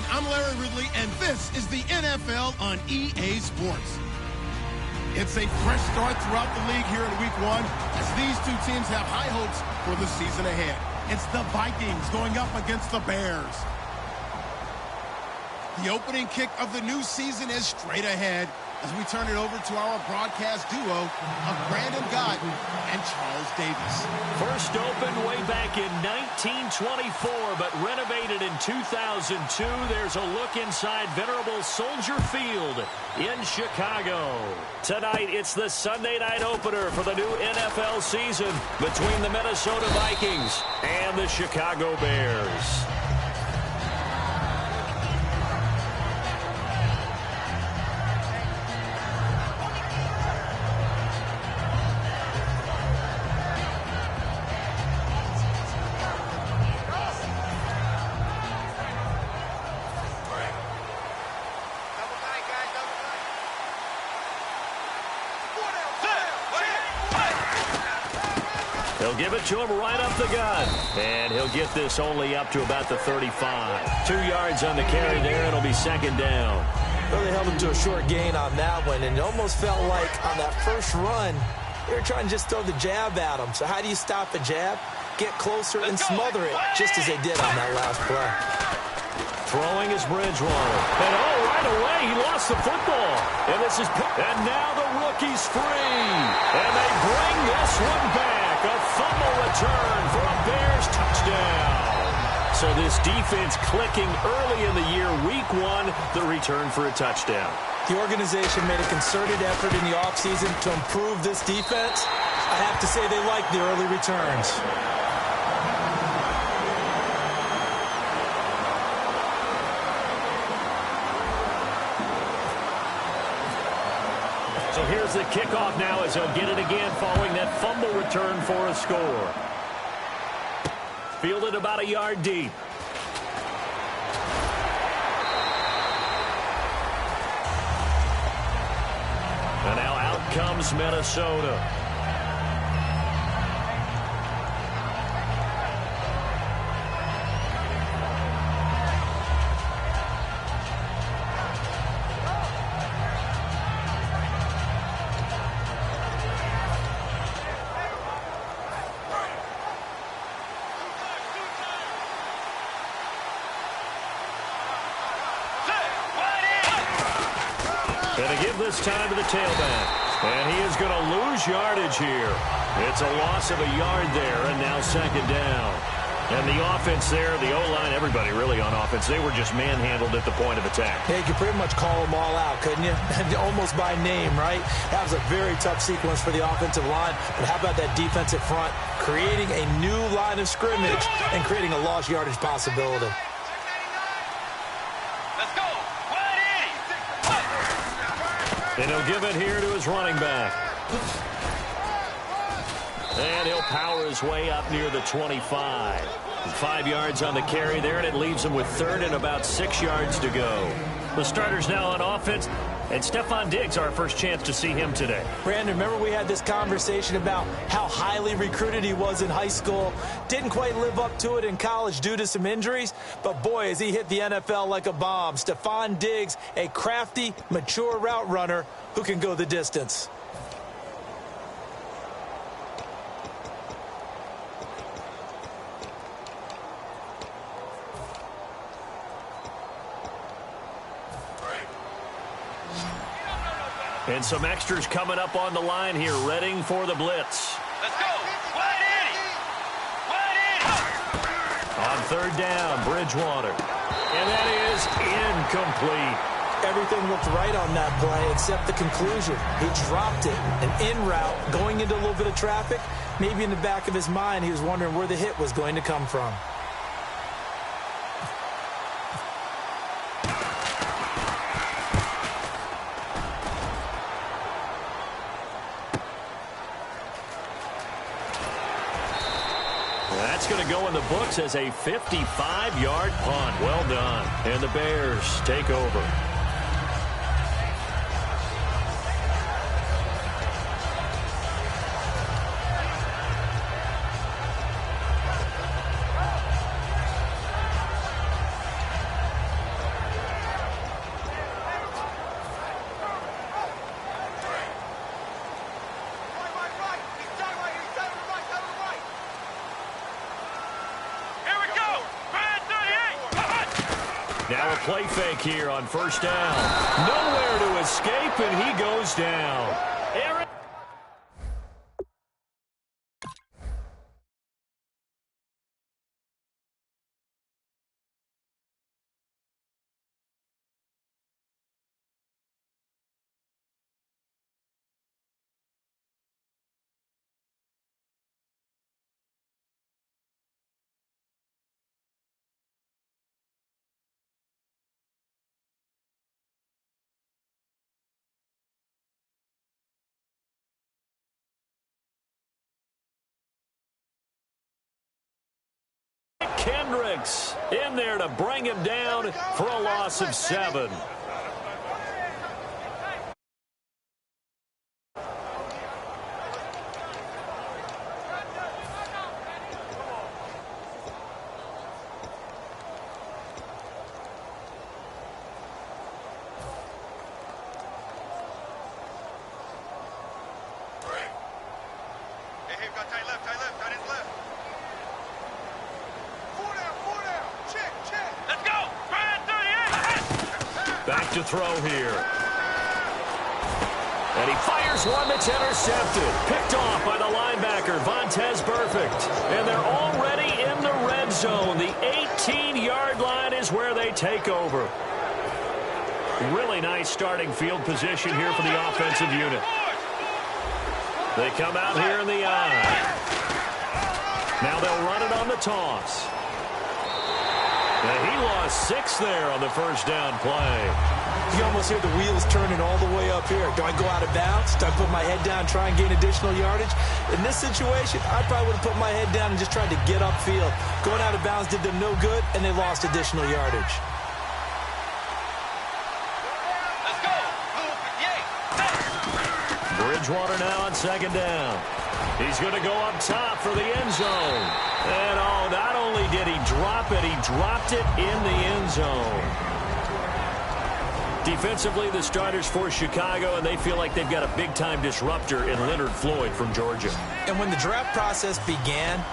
everyone. I'm Larry Ridley, and this is the NFL on EA Sports. It's a fresh start throughout the league here in Week 1 as these two teams have high hopes for the season ahead. It's the Vikings going up against the Bears. The opening kick of the new season is straight ahead as we turn it over to our broadcast duo of Brandon Gott and Charles Davis. First opened way back in 1924, but renovated in 2002. There's a look inside venerable Soldier Field in Chicago. Tonight, it's the Sunday night opener for the new NFL season between the Minnesota Vikings and the Chicago Bears. They'll give it to him right up the gut. And he'll get this only up to about the 35. 2 yards on the carry there. It'll be second down. Really held him to a short gain on that one, and it almost felt like on that first run, they were trying to just throw the jab at him. So how do you stop a jab? Get closer and smother it, just as they did on that last play. Throwing is Bridgewater. And right away, he lost the football. And now the rookie's free. And they bring this one back. A fumble return for a Bears touchdown. So this defense clicking early in the year, Week 1, the return for a touchdown. The organization made a concerted effort in the offseason to improve this defense. I have to say they like the early returns. So here's the kickoff now as he'll get it again following that fumble return for a score. Fielded about a yard deep. And now out comes Minnesota. Going to give this time to the tailback. And he is going to lose yardage here. It's a loss of a yard there, and now second down. And the offense there, the O-line, everybody really on offense, they were just manhandled at the point of attack. Yeah, you could pretty much call them all out, couldn't you? Almost by name, right? That was a very tough sequence for the offensive line. But how about that defensive front? Creating a new line of scrimmage and creating a lost yardage possibility. And he'll give it here to his running back. And he'll power his way up near the 25. 5 yards on the carry there, and it leaves him with third and about 6 yards to go. The starters now on offense, and Stephon Diggs, our first chance to see him today. Brandon, remember we had this conversation about how highly recruited he was in high school. Didn't quite live up to it in college due to some injuries. But, boy, has he hit the NFL like a bomb. Stephon Diggs, a crafty, mature route runner who can go the distance. And some extras coming up on the line here, readying for the blitz. Let's go. Wide in. Wide in. On third down, Bridgewater. And that is incomplete. Everything looked right on that play except the conclusion. He dropped it. An in route going into a little bit of traffic. Maybe in the back of his mind, he was wondering where the hit was going to come from. That's going to go in the books as a 55-yard punt. Well done. And the Bears take over. a play fake here on first down. Nowhere to escape, and he goes down. Aaron. Kendricks in there to bring him down for a loss of 7. Back to throw here. And he fires one that's intercepted. Picked off by the linebacker, Vontaze Burfict. And they're already in the red zone. The 18-yard line is where they take over. Really nice starting field position here for the offensive unit. They come out here in the eye. Now they'll run it on the toss. And he lost 6 there on the first down play. You almost hear the wheels turning all the way up here. Do I go out of bounds? Do I put my head down and try and gain additional yardage? In this situation, I probably would have put my head down and just tried to get upfield. Going out of bounds did them no good, and they lost additional yardage. Let's go. Bridgewater now on second down. He's going to go up top for the end zone. And, oh, not only did he drop it, he dropped it in the end zone. Defensively, the starters for Chicago, and they feel like they've got a big-time disruptor in Leonard Floyd from Georgia. And when the draft process began,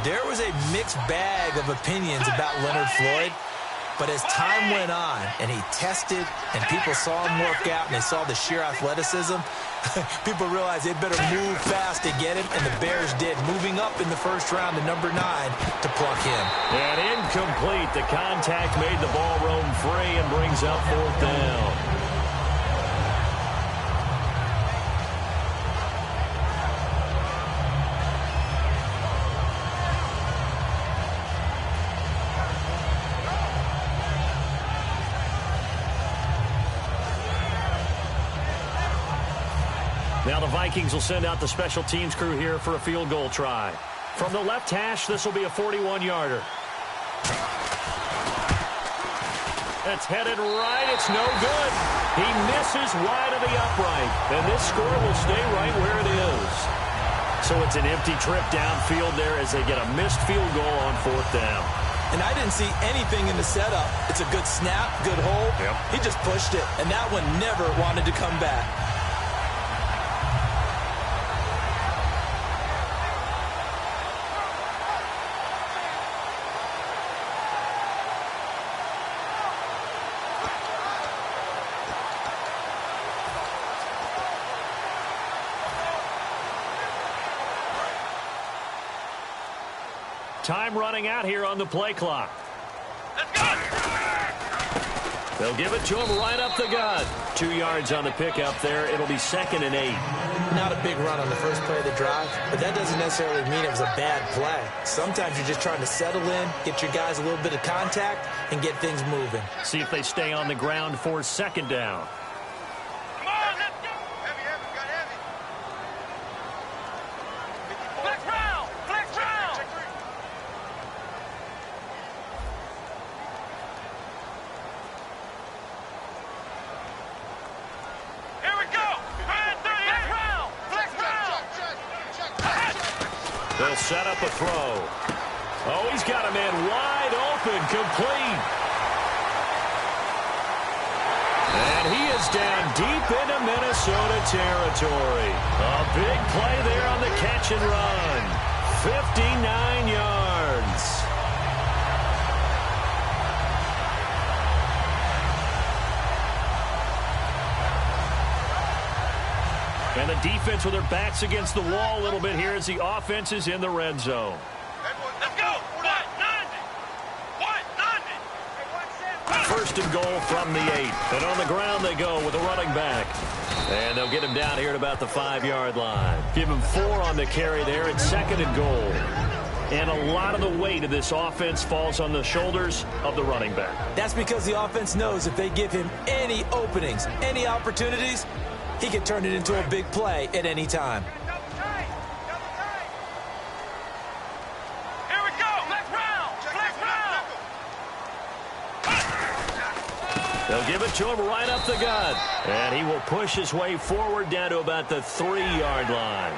there was a mixed bag of opinions about Leonard Floyd. But as time went on and he tested and people saw him work out and they saw the sheer athleticism, people realized they'd better move fast to get him, and the Bears did, moving up in the first round to number 9 to pluck him. And incomplete. The contact made the ball roam free and brings up 4th down. Now the Vikings will send out the special teams crew here for a field goal try. From the left hash, this will be a 41-yarder. It's headed right. It's no good. He misses wide of the upright. And this score will stay right where it is. So it's an empty trip downfield there as they get a missed field goal on 4th down. And I didn't see anything in the setup. It's a good snap, good hold. Yep. He just pushed it, and that one never wanted to come back. Time running out here on the play clock. Let's go. They'll give it to him right up the gut. 2 yards on the pickup there. It'll be 2nd and 8. Not a big run on the first play of the drive, but that doesn't necessarily mean it was a bad play. Sometimes you're just trying to settle in, get your guys a little bit of contact, and get things moving. See if they stay on the ground for 2nd down. Come on, let's go. Heavy, got heavy. Flex round. Here we go. Flex round. They'll set up a throw. Oh, he's got a man wide open, complete. And he is down deep into Minnesota territory. A big play there on the catch and run. 59 yards. And the defense with their backs against the wall a little bit here as the offense is in the red zone. Let's go. What? 90. What? 90. First and goal from the 8. And on the ground they go with a running back. And they'll get him down here at about the 5-yard line. Give him 4 on the carry there. It's second and goal. And a lot of the weight of this offense falls on the shoulders of the running back. That's because the offense knows if they give him any openings, any opportunities, he can turn it into a big play at any time. Here we go. Flex round. Flex round. They'll give it to him right up the gut. And he will push his way forward down to about the 3-yard line.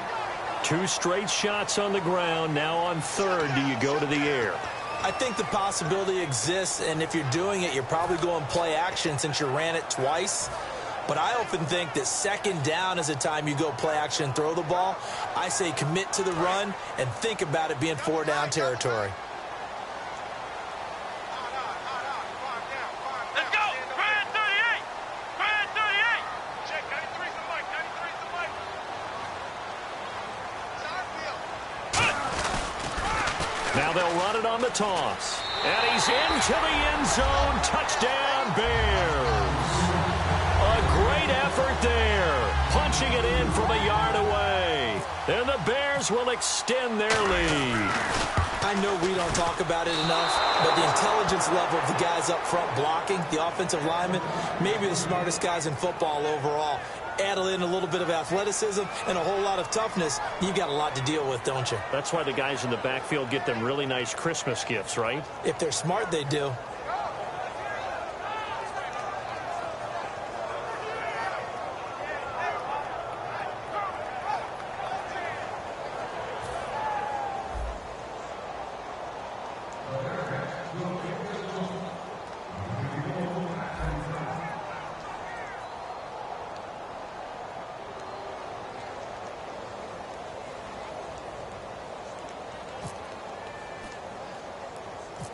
2 straight shots on the ground. Now on third, do you go to the air? I think the possibility exists, and if you're doing it, you're probably going play action since you ran it twice. But I often think that second down is a time you go play action and throw the ball. I say commit to the run and think about it being 4-down territory. Let's go. Brand 38. Brand 38. Check. 93's the mic. 93's the mic. Now they'll run it on the toss. And he's into the end zone. Touchdown, Bears. A great effort there. Punching it in from a yard away. And the Bears will extend their lead. I know we don't talk about it enough, but the intelligence level of the guys up front blocking, the offensive linemen, maybe the smartest guys in football overall. Add in a little bit of athleticism and a whole lot of toughness, you've got a lot to deal with, don't you? That's why the guys in the backfield get them really nice Christmas gifts, right? If they're smart, they do.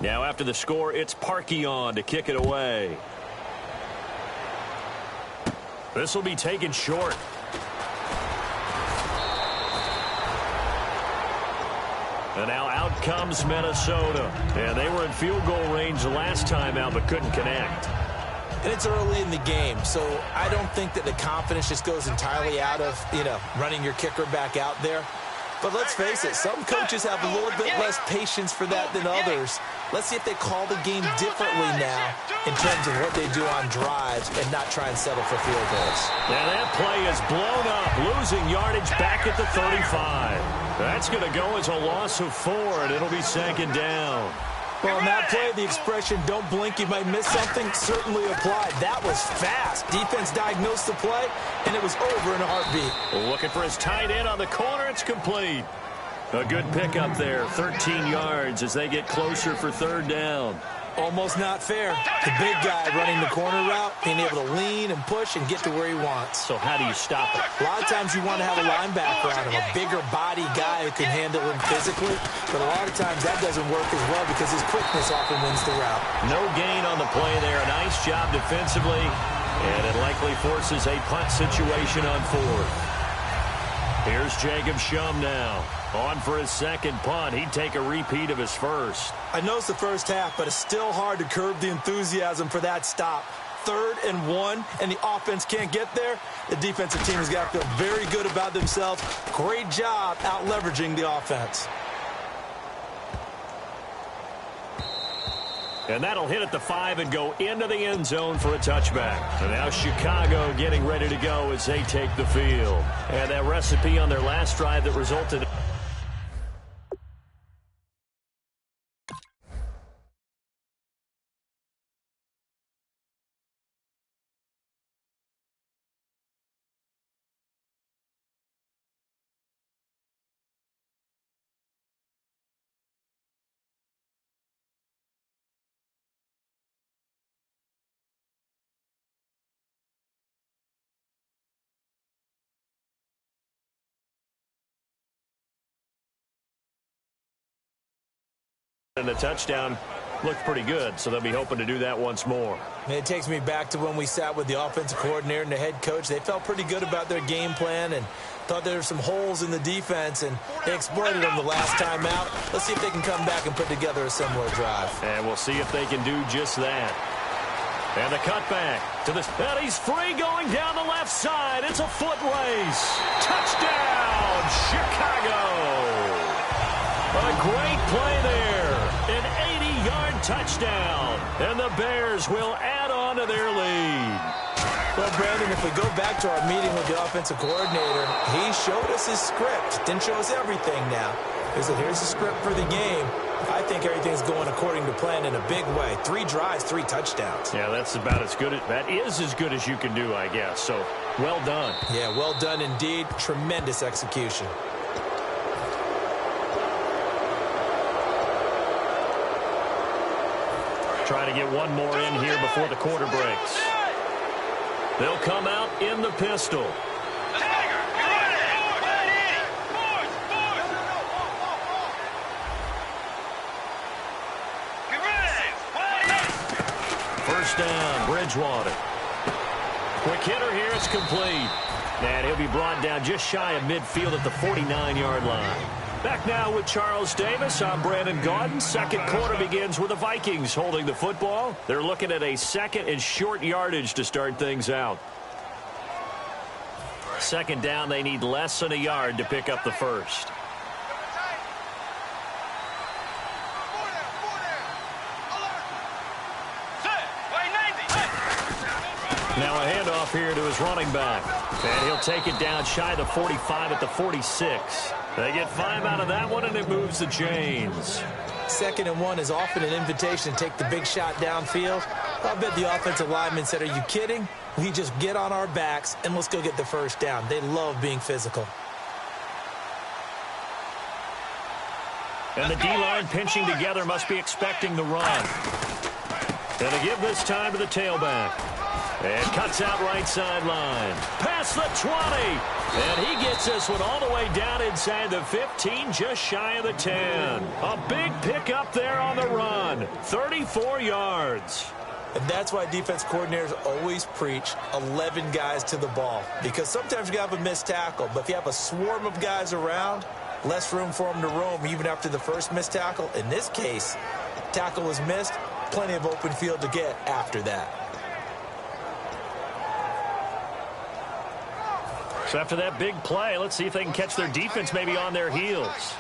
Now after the score, it's Parkey on to kick it away. This will be taken short. And now out comes Minnesota. And they were in field goal range the last time out but couldn't connect. And it's early in the game, so I don't think that the confidence just goes entirely out of, running your kicker back out there. But let's face it, some coaches have a little bit less patience for that than others. Let's see if they call the game differently now in terms of what they do on drives and not try and settle for field goals. And that play is blown up, losing yardage back at the 35. That's going to go as a loss of 4, and it'll be second down. Well, in that play, the expression, don't blink, you might miss something, certainly applied. That was fast. Defense diagnosed the play, and it was over in a heartbeat. Looking for his tight end on the corner. It's complete. A good pickup there, 13 yards as they get closer for third down. Almost not fair. The big guy running the corner route, being able to lean and push and get to where he wants. So how do you stop it? A lot of times you want to have a linebacker on him, a bigger body guy who can handle him physically, but a lot of times that doesn't work as well because his quickness often wins the route. No gain on the play there. A nice job defensively, and it likely forces a punt situation on fourth. Here's Jacob Shum now. On for his second punt. He'd take a repeat of his first. I know it's the first half, but it's still hard to curb the enthusiasm for that stop. 3rd and 1, and the offense can't get there. The defensive team has got to feel very good about themselves. Great job out leveraging the offense. And that'll hit at the 5 and go into the end zone for a touchback. And now Chicago getting ready to go as they take the field. And that recipe on their last drive that resulted in a touchdown looked pretty good, so they'll be hoping to do that once more. It takes me back to when we sat with the offensive coordinator and the head coach. They felt pretty good about their game plan and thought there were some holes in the defense, and they exploited them the last time out. Let's see if they can come back and put together a similar drive. And we'll see if they can do just that. And the cutback to this. And he's free going down the left side. It's a foot race. Touchdown, Chicago. A great play there. An 80-yard touchdown. And the Bears will add on to their lead. Well, Brandon, if we go back to our meeting with the offensive coordinator, he showed us his script. Didn't show us everything now. He said, here's the script for the game. I think everything's going according to plan in a big way. 3 drives, 3 touchdowns. Yeah, that's about as good. That is as good as you can do, I guess. So, well done. Yeah, well done indeed. Tremendous execution. Trying to get one more in here before the quarter breaks. They'll come out in the pistol. First down, Bridgewater. Quick hitter here, it's complete. And he'll be brought down just shy of midfield at the 49-yard line. Back now with Charles Davis. I'm Brandon Gaudin. Second quarter begins with the Vikings holding the football. They're looking at a second and short yardage to start things out. Second down, they need less than a yard to pick up the first. Now a handoff here to his running back. And he'll take it down shy of the 45 at the 46. They get 5 out of that one, and it moves the chains. 2nd and 1 is often an invitation to take the big shot downfield. I bet the offensive lineman said, are you kidding? We just get on our backs, and let's go get the first down. They love being physical. And the D-line pinching together must be expecting the run. And to give this time to the tailback. And cuts out right sideline. Past the 20. And he gets this one all the way down inside the 15, just shy of the 10. A big pickup there on the run. 34 yards. And that's why defense coordinators always preach 11 guys to the ball. Because sometimes you have a missed tackle. But if you have a swarm of guys around, less room for them to roam even after the first missed tackle. In this case, tackle was missed. Plenty of open field to get after that. So after that big play, let's see if they can catch their defense maybe on their heels.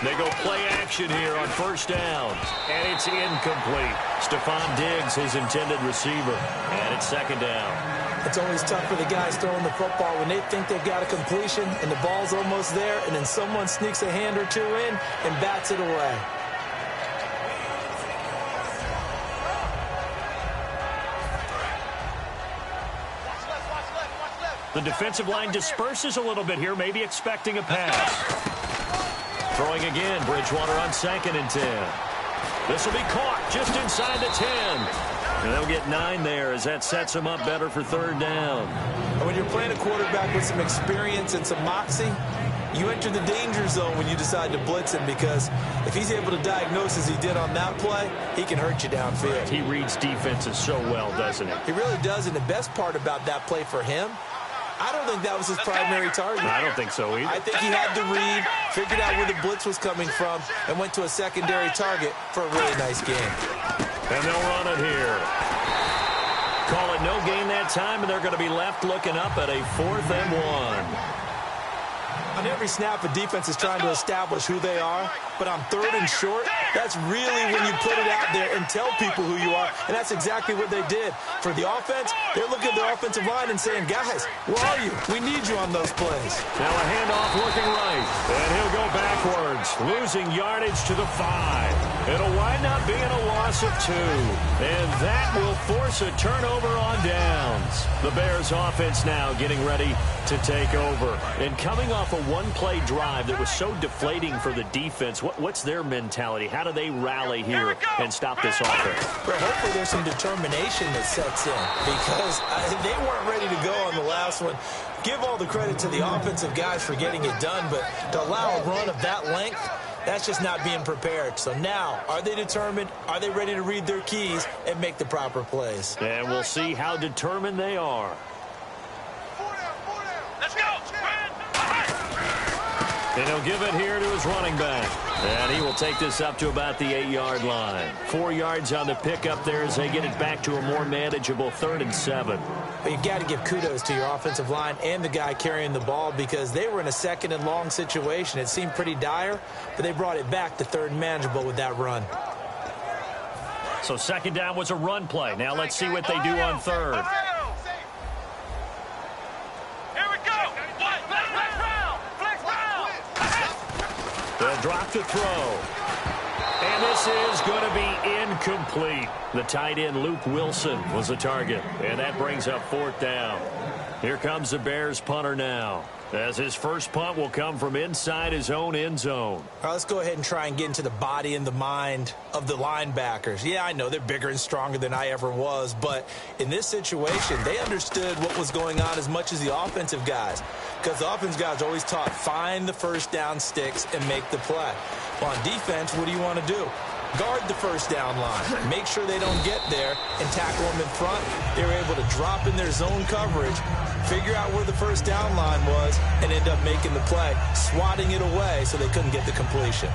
They go play action here on first down. And it's incomplete. Stephon Diggs, his intended receiver. And it's 2nd down. It's always tough for the guys throwing the football when they think they've got a completion and the ball's almost there, and then someone sneaks a hand or two in and bats it away. The defensive line disperses a little bit here, maybe expecting a pass. Throwing again, Bridgewater on 2nd and 10. This will be caught just inside the 10. And they'll get 9 there as that sets them up better for 3rd down. And when you're playing a quarterback with some experience and some moxie, you enter the danger zone when you decide to blitz him, because if he's able to diagnose as he did on that play, he can hurt you downfield. He reads defenses so well, doesn't he? He really does, and the best part about that play for him, I don't think that was his primary target. I don't think so either. I think he had to read, figured out where the blitz was coming from, and went to a secondary target for a really nice game. And they'll run it here. Call it no gain that time, and they're going to be left looking up at a 4th and 1. On every snap, a defense is trying to establish who they are, but on 3rd and short, that's really when you put it out there and tell people who you are, and that's exactly what they did. For the offense, they're looking at their offensive line and saying, guys, where are you? We need you on those plays. Now a handoff looking right, and he'll go backwards, losing yardage to the 5. It'll wind up being a loss of 2. And that will force a turnover on downs. The Bears offense now getting ready to take over. And coming off a one-play drive that was so deflating for the defense, what's their mentality? How do they rally here and stop this offense? Well, hopefully there's some determination that sets in because they weren't ready to go on the last one. Give all the credit to the offensive guys for getting it done, but to allow a run of that length, that's just not being prepared. So now, are they determined? Are they ready to read their keys and make the proper plays? And we'll see how determined they are. Let's go. And he'll give it here to his running back. And he will take this up to about the 8-yard line. 4 yards on the pickup there as they get it back to a more manageable 3rd and 7. But you've got to give kudos to your offensive line and the guy carrying the ball because they were in a 2nd and long situation. It seemed pretty dire, but they brought it back to 3rd and manageable with that run. So 2nd down was a run play. Now let's see what they do on 3rd. Here we go. They'll drop the throw. And this is going to be incomplete. The tight end, Luke Wilson, was the target. And that brings up 4th down. Here comes the Bears punter now, as his first punt will come from inside his own end zone. All right, let's go ahead and try and get into the body and the mind of the linebackers. Yeah, I know they're bigger and stronger than I ever was, but in this situation, they understood what was going on as much as the offensive guys, because the offensive guys always taught find the first down sticks and make the play. Well, on defense, what do you want to do? Guard the first down line. Make sure they don't get there and tackle them in front. They were able to drop in their zone coverage, figure out where the first down line was, and end up making the play, swatting it away so they couldn't get the completion.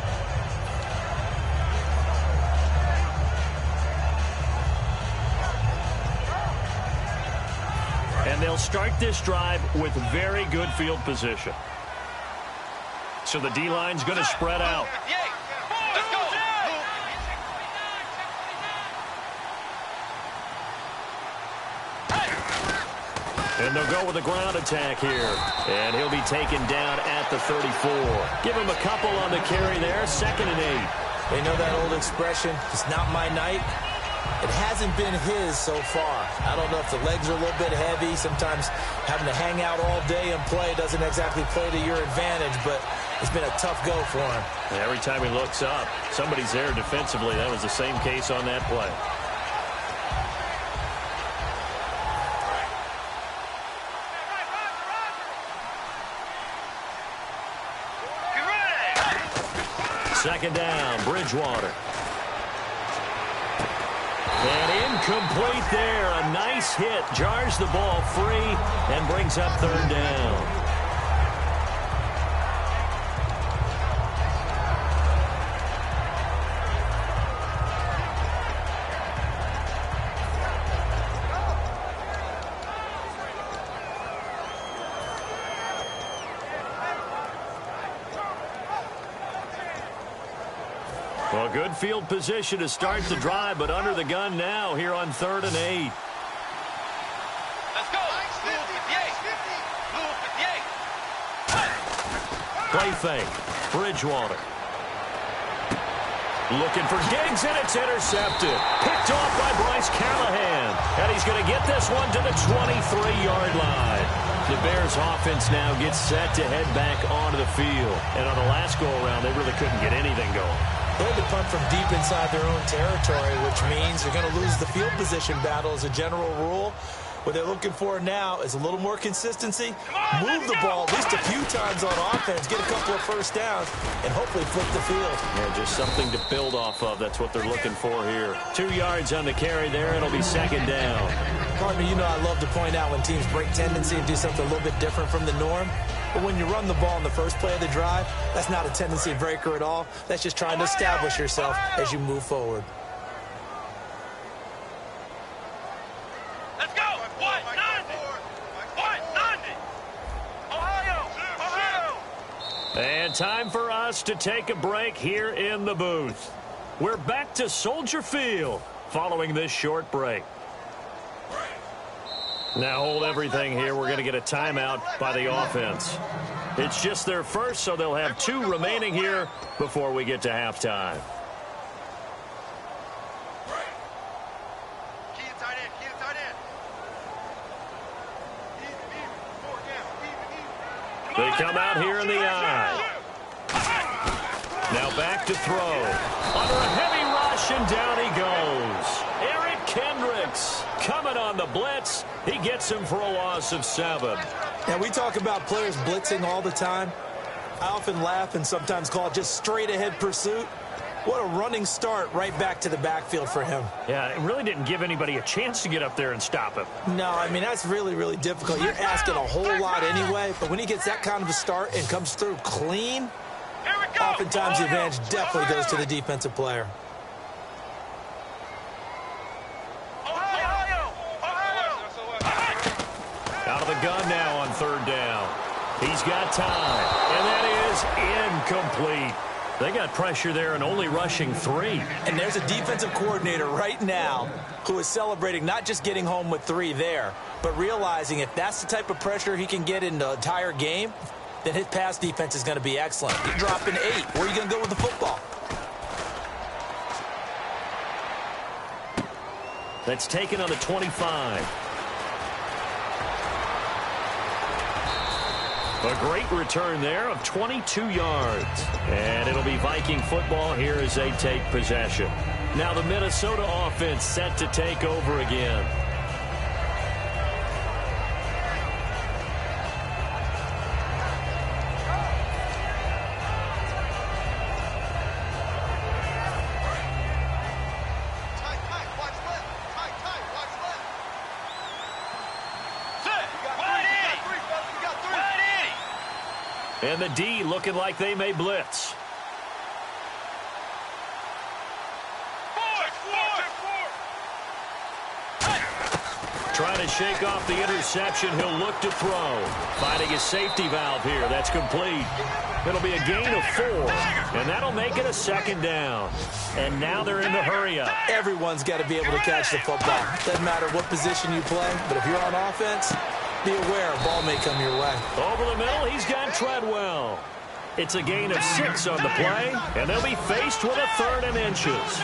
And they'll start this drive with very good field position. So the D-line's going to spread out. And they'll go with a ground attack here. And he'll be taken down at the 34. Give him a couple on the carry there. 2nd and 8. They know that old expression, it's not my night. It hasn't been his so far. I don't know if the legs are a little bit heavy. Sometimes having to hang out all day and play doesn't exactly play to your advantage, but it's been a tough go for him. And every time he looks up, somebody's there defensively. That was the same case on that play. Second down, Bridgewater. And incomplete there. A nice hit. Jars the ball free and brings up 3rd down. Well, good field position to start the drive, but under the gun now here on 3rd and 8. Let's go. Play fake. Bridgewater. Looking for Diggs, and it's intercepted. Picked off by Bryce Callahan. And he's going to get this one to the 23-yard line. The Bears offense now gets set to head back onto the field. And on the last go-around, they really couldn't get anything going. They had to punt from deep inside their own territory, which means they're going to lose the field position battle as a general rule. What they're looking for now is a little more consistency, move the ball at least a few times on offense, get a couple of first downs, and hopefully flip the field. Yeah, just something to build off of. That's what they're looking for here. 2 yards on the carry there. It'll be 2nd down. Partner, you know I love to point out when teams break tendency and do something a little bit different from the norm. But when you run the ball in the first play of the drive, that's not a tendency breaker at all. That's just trying to establish yourself as you move forward. Let's go. 190. 190. Ohio. And time for us to take a break here in the booth. We're back to Soldier Field following this short break. Now hold everything here. We're going to get a timeout by the offense. It's just their first, so they'll have 2 remaining here before we get to halftime. Tight end, keep it tight end. Even. Forward down. Even. They come out here in the eye. Now back to throw. Under a heavy rush, and down he goes. Eric Kendricks coming on the blitz. He gets him for a loss of 7. Now, we talk about players blitzing all the time. I often laugh and sometimes call it just straight-ahead pursuit. What a running start right back to the backfield for him. Yeah, it really didn't give anybody a chance to get up there and stop him. No, I mean, that's really, really difficult. You're asking a whole lot anyway, but when he gets that kind of a start and comes through clean, oftentimes the advantage definitely goes to the defensive player. Out of the gun now on 3rd down. He's got time, and that is incomplete. They got pressure there and only rushing 3. And there's a defensive coordinator right now who is celebrating not just getting home with 3 there, but realizing if that's the type of pressure he can get in the entire game, then his pass defense is going to be excellent. You're dropping 8. Where are you going to go with the football? That's taken on the 25. A great return there of 22 yards. And it'll be Viking football here as they take possession. Now the Minnesota offense set to take over again. And the D looking like they may blitz. Trying to shake off the interception. He'll look to throw. Finding his safety valve here. That's complete. It'll be a gain of 4. And that'll make it a 2nd down. And now they're in the hurry-up. Everyone's got to be able to catch the football. Doesn't matter what position you play, but if you're on offense, be aware a ball may come your way. Over the middle, he's got Treadwell. It's a gain of 6 on the play, and they'll be faced with a 3rd and inches.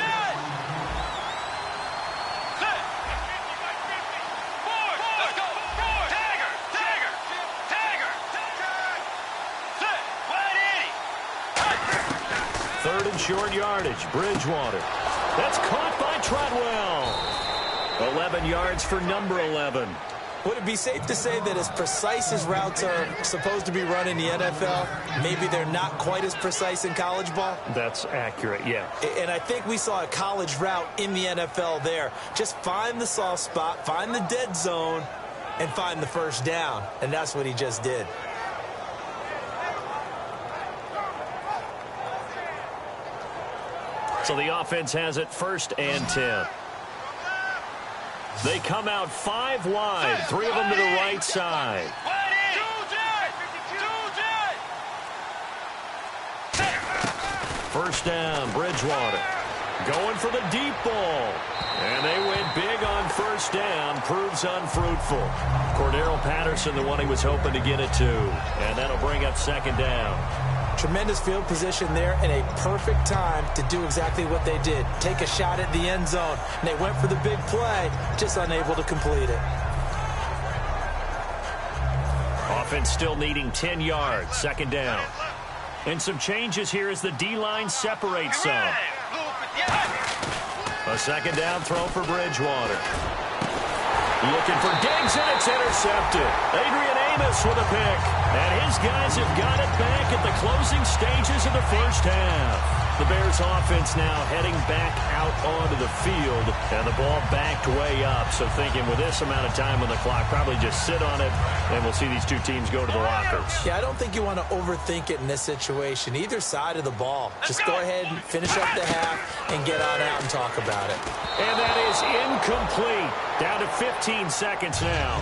Third and short yardage, Bridgewater. That's caught by Treadwell. 11 yards for number 11. Would it be safe to say that as precise as routes are supposed to be run in the NFL, maybe they're not quite as precise in college ball? That's accurate, yeah. And I think we saw a college route in the NFL there. Just find the soft spot, find the dead zone, and find the 1st down. And that's what he just did. So the offense has it 1st and 10. They come out 5 wide, 3 of them to the right side. First down, Bridgewater. Going for the deep ball. And they went big on 1st down. Proves unfruitful. Cordero Patterson, the one he was hoping to get it to. And that'll bring up 2nd down. Tremendous field position there and a perfect time to do exactly what they did. Take a shot at the end zone. And they went for the big play, just unable to complete it. Offense still needing 10 yards. 2nd down. And some changes here as the D-line separates some. A 2nd down throw for Bridgewater. Looking for Diggs, and it's intercepted. Adrian Amos with a pick. And his guys have got it back at the closing stages of the 1st half. The Bears offense now heading back out onto the field, and the ball backed way up. So thinking with this amount of time on the clock, probably just sit on it, and we'll see these two teams go to the lockers. Yeah, I don't think you want to overthink it in this situation. Either side of the ball. Just go ahead and finish up the half and get on out and talk about it. And that is incomplete. Down to 15 seconds now.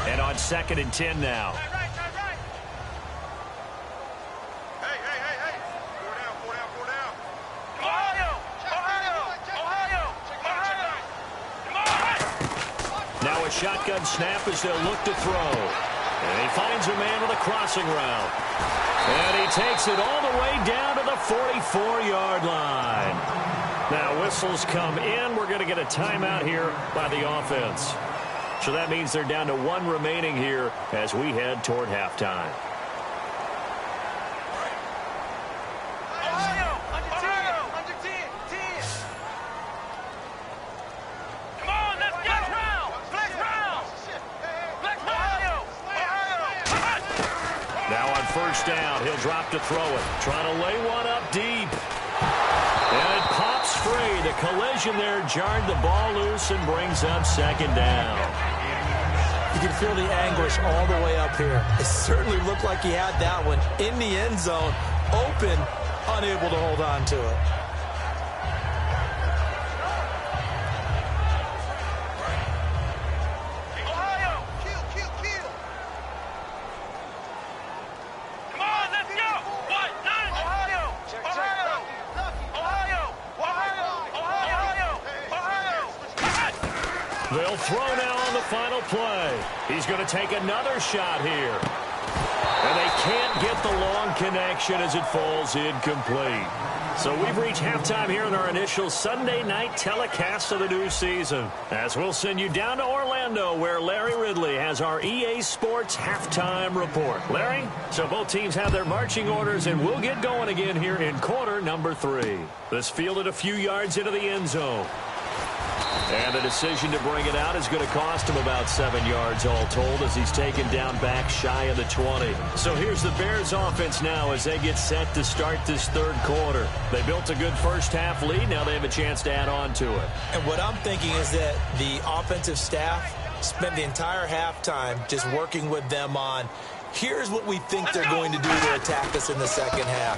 And on 2nd and 10 now. a shotgun snap as they'll look to throw. And he finds a man with a crossing route. And he takes it all the way down to the 44-yard line. Now, whistles come in. We're going to get a timeout here by the offense. So that means they're down to 1 remaining here as we head toward halftime. First down, he'll drop to throw it. Trying to lay one up deep. And it pops free. The collision there jarred the ball loose and brings up second down. You can feel the anguish all the way up here. It certainly looked like he had that one in the end zone, open, unable to hold on to it. They'll throw now on the final play. He's going to take another shot here. And they can't get the long connection as it falls incomplete. So we've reached halftime here in our initial Sunday night telecast of the new season. As we'll send you down to Orlando, where Larry Ridley has our EA Sports halftime report. Larry, so both teams have their marching orders, and we'll get going again here in quarter number 3. This fielded a few yards into the end zone. And the decision to bring it out is going to cost him about 7 yards all told as he's taken down back shy of the 20. So here's the Bears offense now as they get set to start this third quarter. They built a good first half lead. Now they have a chance to add on to it. And what I'm thinking is that the offensive staff spent the entire halftime just working with them on, here's what we think they're going to do to attack us in the second half.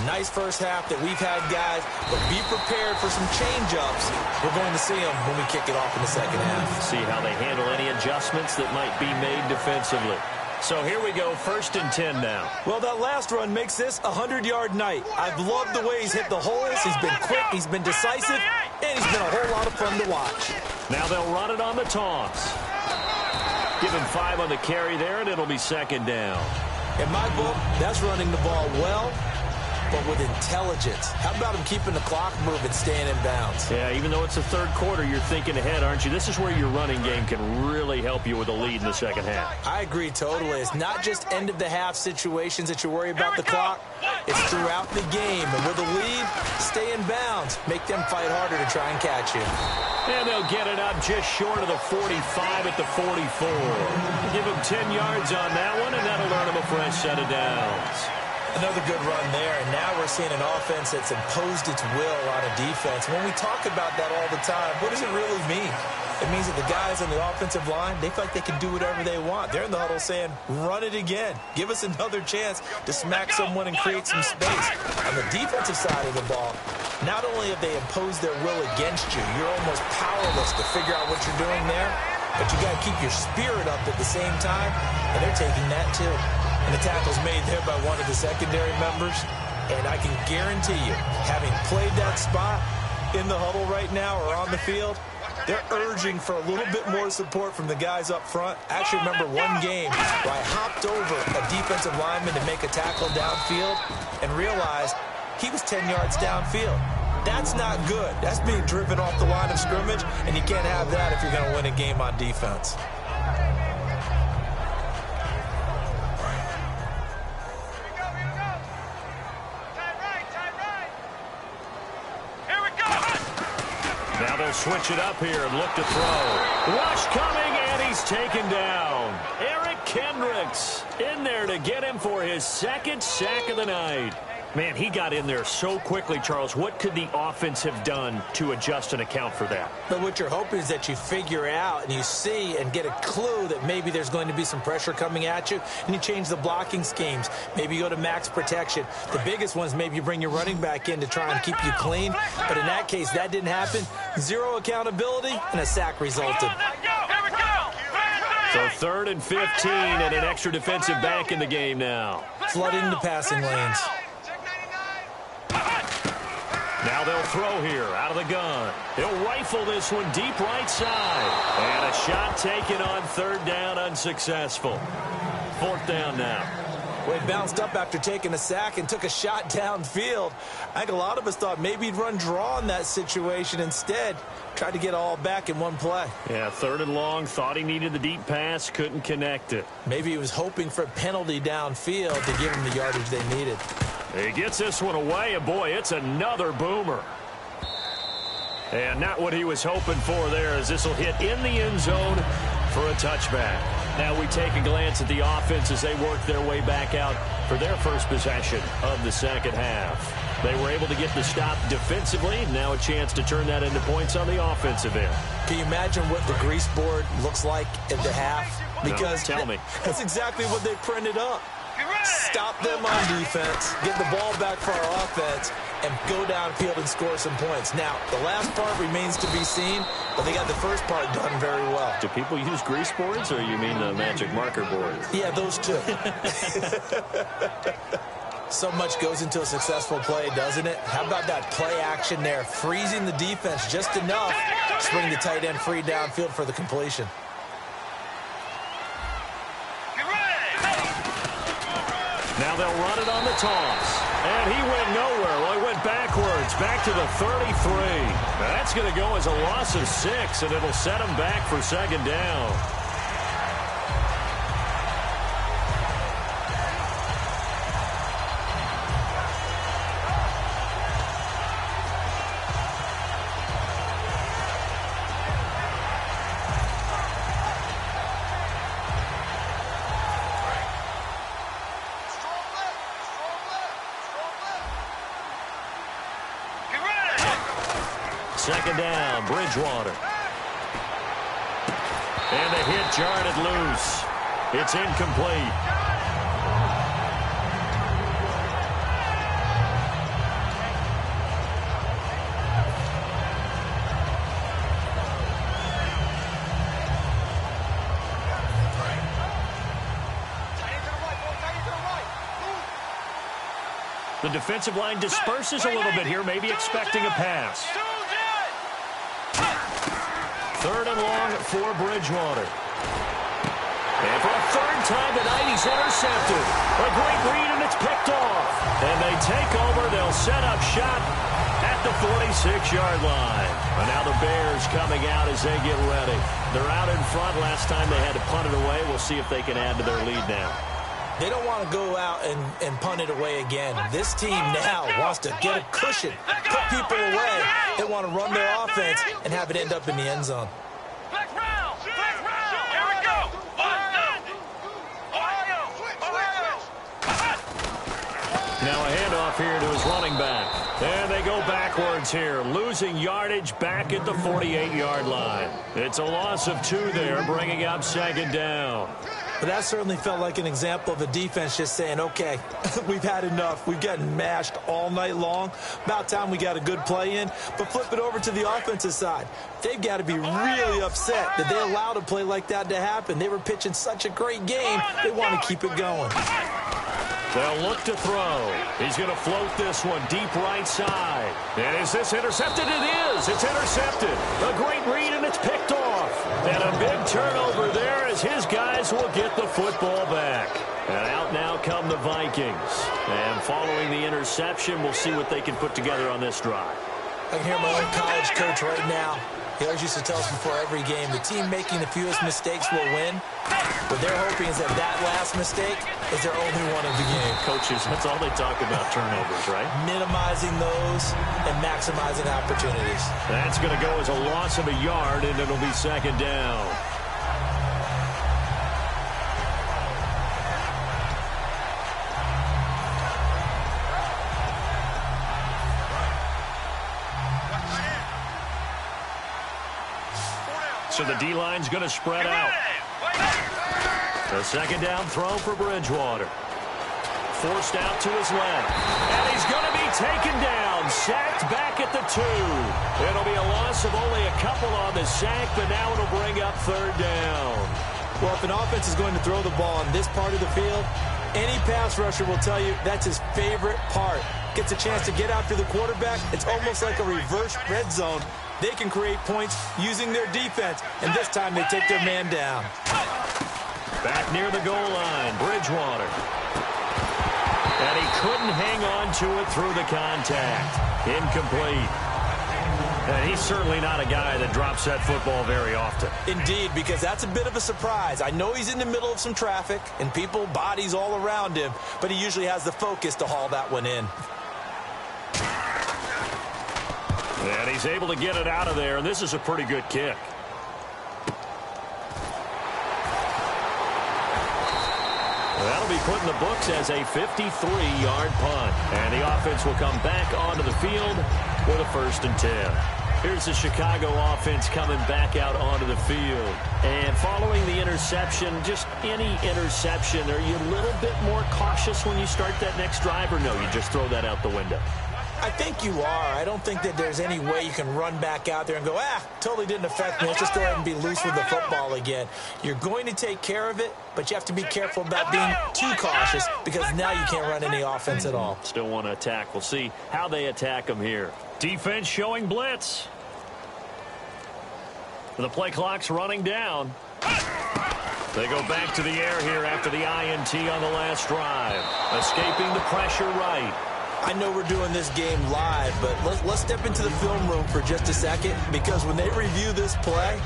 Nice first half that we've had, guys, but be prepared for some change-ups. We're going to see them when we kick it off in the second half. See how they handle any adjustments that might be made defensively. So here we go, 1st and 10 now. Well, that last run makes this a 100-yard night. I've loved the way he's hit the holes. He's been quick, he's been decisive, and he's been a whole lot of fun to watch. Now they'll run it on the toss. Give him 5 on the carry there, and it'll be second down. In my book, that's running the ball well, but with intelligence. How about him keeping the clock moving, staying in bounds? Yeah, even though it's the third quarter, you're thinking ahead, aren't you? This is where your running game can really help you with a lead in the second half. I agree totally. It's not just end-of-the-half situations that you worry about the clock. It's throughout the game. And with a lead, stay in bounds. Make them fight harder to try and catch you. And they'll get it up just short of the 45 at the 44. Give him 10 yards on that one, and that'll earn him a fresh set of downs. Another good run there, and now we're seeing an offense that's imposed its will on a defense. When we talk about that all the time, what does it really mean? It means that the guys on the offensive line, they feel like they can do whatever they want. They're in the huddle saying, run it again. Give us another chance to smack someone and create some space. On the defensive side of the ball, not only have they imposed their will against you, you're almost powerless to figure out what you're doing there, but you got to keep your spirit up at the same time, and they're taking that too. And the tackle's made there by one of the secondary members. And I can guarantee you, having played that spot in the huddle right now or on the field, they're urging for a little bit more support from the guys up front. I actually remember one game where I hopped over a defensive lineman to make a tackle downfield and realized he was 10 yards downfield. That's not good. That's being driven off the line of scrimmage, and you can't have that if you're going to win a game on defense. Switch it up here and look to throw. Rush coming, and he's taken down. Eric Kendricks in there to get him for his second sack of the night. Man, he got in there so quickly, Charles. What could the offense have done to adjust and account for that? But what you're hoping is that you figure out and you see and get a clue that maybe there's going to be some pressure coming at you, and you change the blocking schemes. Maybe you go to max protection. The biggest ones, maybe you bring your running back in to try and keep you clean. But in that case, that didn't happen. Zero accountability, and a sack resulted. So 3rd and 15 and an extra defensive back in the game now. Flooding the passing lanes. Now they'll throw here out of the gun. He'll rifle this one deep right side. And a shot taken on third down, unsuccessful. Fourth down now. Well, he bounced up after taking a sack and took a shot downfield. I think a lot of us thought maybe he'd run draw in that situation. Instead, tried to get all back in one play. Yeah, third and long. Thought he needed the deep pass. Couldn't connect it. Maybe he was hoping for a penalty downfield to give him the yardage they needed. He gets this one away, and boy, it's another boomer. And not what he was hoping for there, as this will hit in the end zone for a touchback. Now we take a glance at the offense as they work their way back out for their first possession of the second half. They were able to get the stop defensively. Now a chance to turn that into points on the offensive end. Can you imagine what the grease board looks like at the half? Because no, tell me. That's exactly what they printed up. Stop them on defense, get the ball back for our offense, and go downfield and score some points. Now, the last part remains to be seen, but they got the first part done very well. Do people use grease boards, or you mean the magic marker boards? Yeah, those two. So much goes into a successful play, doesn't it? How about that play action there, freezing the defense just enough to bring the tight end free downfield for the completion. Now they'll run it on the toss. And he went nowhere. Well, he went backwards, back to the 33. Now that's going to go as a loss of 6, and it'll set him back for second down. Second down, Bridgewater. And the hit jarred it loose. It's incomplete. The defensive line disperses a little bit here, maybe expecting a pass. Third and long for Bridgewater. And for a third time tonight, he's intercepted. A great read, and it's picked off. And they take over. They'll set up shop at the 46-yard line. And now the Bears coming out as they get ready. They're out in front. Last time they had to punt it away. We'll see if they can add to their lead now. They don't want to go out and punt it away again. This team now wants to get a cushion, put people away. They want to run their offense and have it end up in the end zone. Black round! Black round! Here we go! Now a handoff here to his running back. And they go backwards here, losing yardage back at the 48-yard line. It's a loss of 2 there, bringing up second down. But that certainly felt like an example of a defense just saying, okay, we've had enough. We've gotten mashed all night long. About time we got a good play in. But flip it over to the offensive side. They've got to be really upset that they allowed a play like that to happen. They were pitching such a great game. They want to keep it going. They'll look to throw. He's going to float this one deep right side. And is this intercepted? It is. It's intercepted. A great read, and it's picked off. And a big turnover there as his guys will get the football back. And out now come the Vikings. And following the interception, we'll see what they can put together on this drive. I can hear my own college coach right now. He always used to tell us before every game, the team making the fewest mistakes will win. What they're hoping is that that last mistake is their only one of the game. Coaches, that's all they talk about, turnovers, right? Minimizing those and maximizing opportunities. That's going to go as a loss of a yard, and it'll be second down. So the D-line's going to spread out. The second down throw for Bridgewater. Forced out to his left. And he's going to be taken down. Sacked back at the 2. It'll be a loss of only a couple on the sack, but now it'll bring up third down. Well, if an offense is going to throw the ball on this part of the field, any pass rusher will tell you that's his favorite part. gets a chance to get after the quarterback, it's almost like a reverse red zone. They can create points using their defense, and this time they take their man down. Back near the goal line, Bridgewater. And he couldn't hang on to it through the contact. Incomplete. And he's certainly not a guy that drops that football very often. Indeed, because that's a bit of a surprise. I know he's in the middle of some traffic and people, bodies all around him, but he usually has the focus to haul that one in. And he's able to get it out of there, and this is a pretty good kick. That'll be put in the books as a 53-yard punt. And the offense will come back onto the field with a 1st and 10. Here's the Chicago offense coming back out onto the field. And following the interception, just any interception, are you a little bit more cautious when you start that next drive, or no, you just throw that out the window? I think you are. I don't think that there's any way you can run back out there and go, totally didn't affect me. Let's just go ahead and be loose with the football again. You're going to take care of it, but you have to be careful about being too cautious because now you can't run any offense at all. Still want to attack. We'll see how they attack them here. Defense showing blitz. The play clock's running down. They go back to the air here after the INT on the last drive. Escaping the pressure right. I know we're doing this game live, but let's step into the film room for just a second, because when they review this play,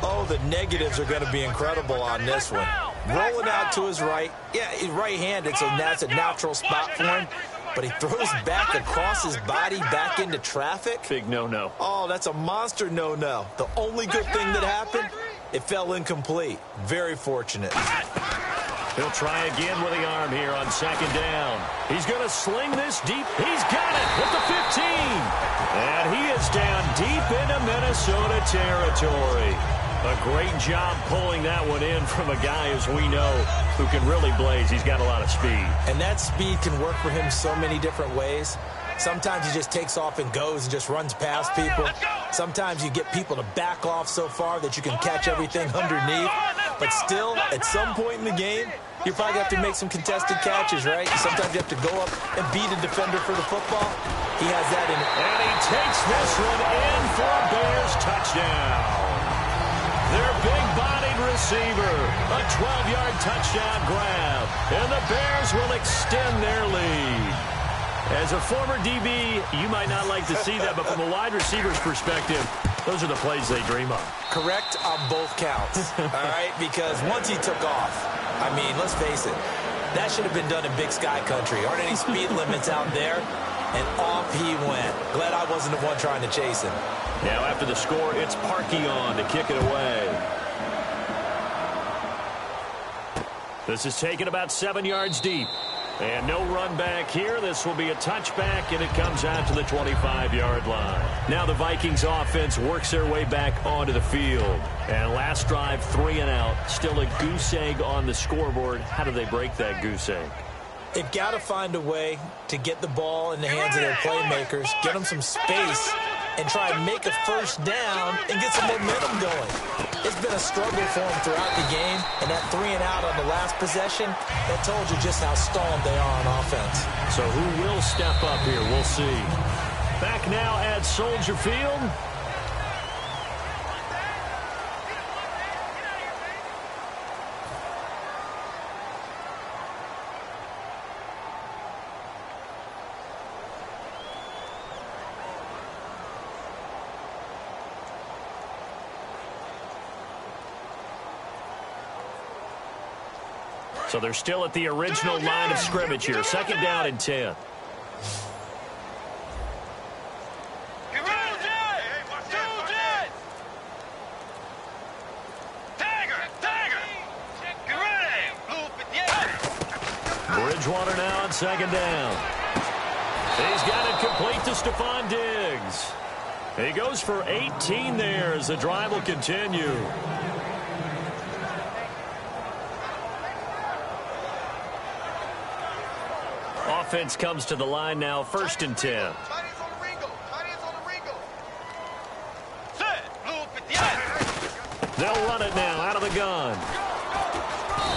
the negatives are going to be incredible on this one. Rolling out to his right. Yeah, he's right-handed, so that's a natural spot for him. But he throws back across his body back into traffic. Big no-no. Oh, that's a monster no-no. The only good thing that happened, it fell incomplete. Very fortunate. He'll try again with the arm here on 2nd down. He's going to sling this deep. He's got it at the 15. And he is down deep into Minnesota territory. A great job pulling that one in from a guy, as we know, who can really blaze. He's got a lot of speed. And that speed can work for him so many different ways. Sometimes he just takes off and goes and just runs past people. Sometimes you get people to back off so far that you can catch everything underneath. But still, at some point in the game, you probably have to make some contested catches, right? Sometimes you have to go up and beat a defender for the football. He has that in it. And he takes this one in for a Bears touchdown. Their big-bodied receiver, a 12-yard touchdown grab. And the Bears will extend their lead. As a former DB, you might not like to see that, but from a wide receiver's perspective, those are the plays they dream of. Correct on both counts, all right? Because once he took off, I mean, let's face it, that should have been done in Big Sky Country. Aren't any speed limits out there? And off he went. Glad I wasn't the one trying to chase him. Now after the score, it's Parkey on to kick it away. This is taken about 7 yards deep. And no run back here. This will be a touchback, and it comes out to the 25-yard line. Now the Vikings offense works their way back onto the field. And last drive, 3 and out. Still a goose egg on the scoreboard. How do they break that goose egg? They've got to find a way to get the ball in the hands of their playmakers, get them some space, and try and make a first down and get some momentum going. It's been a struggle for them throughout the game, and that 3 and out on the last possession, that told you just how stalled they are on offense. So who will step up here? We'll see. Back now at Soldier Field. So they're still at the original line of scrimmage here. 2nd down and 10. Bridgewater now on 2nd down. He's got it complete to Stephon Diggs. He goes for 18 there as the drive will continue. Offense comes to the line now, 1st and 10. They'll run it now out of the gun.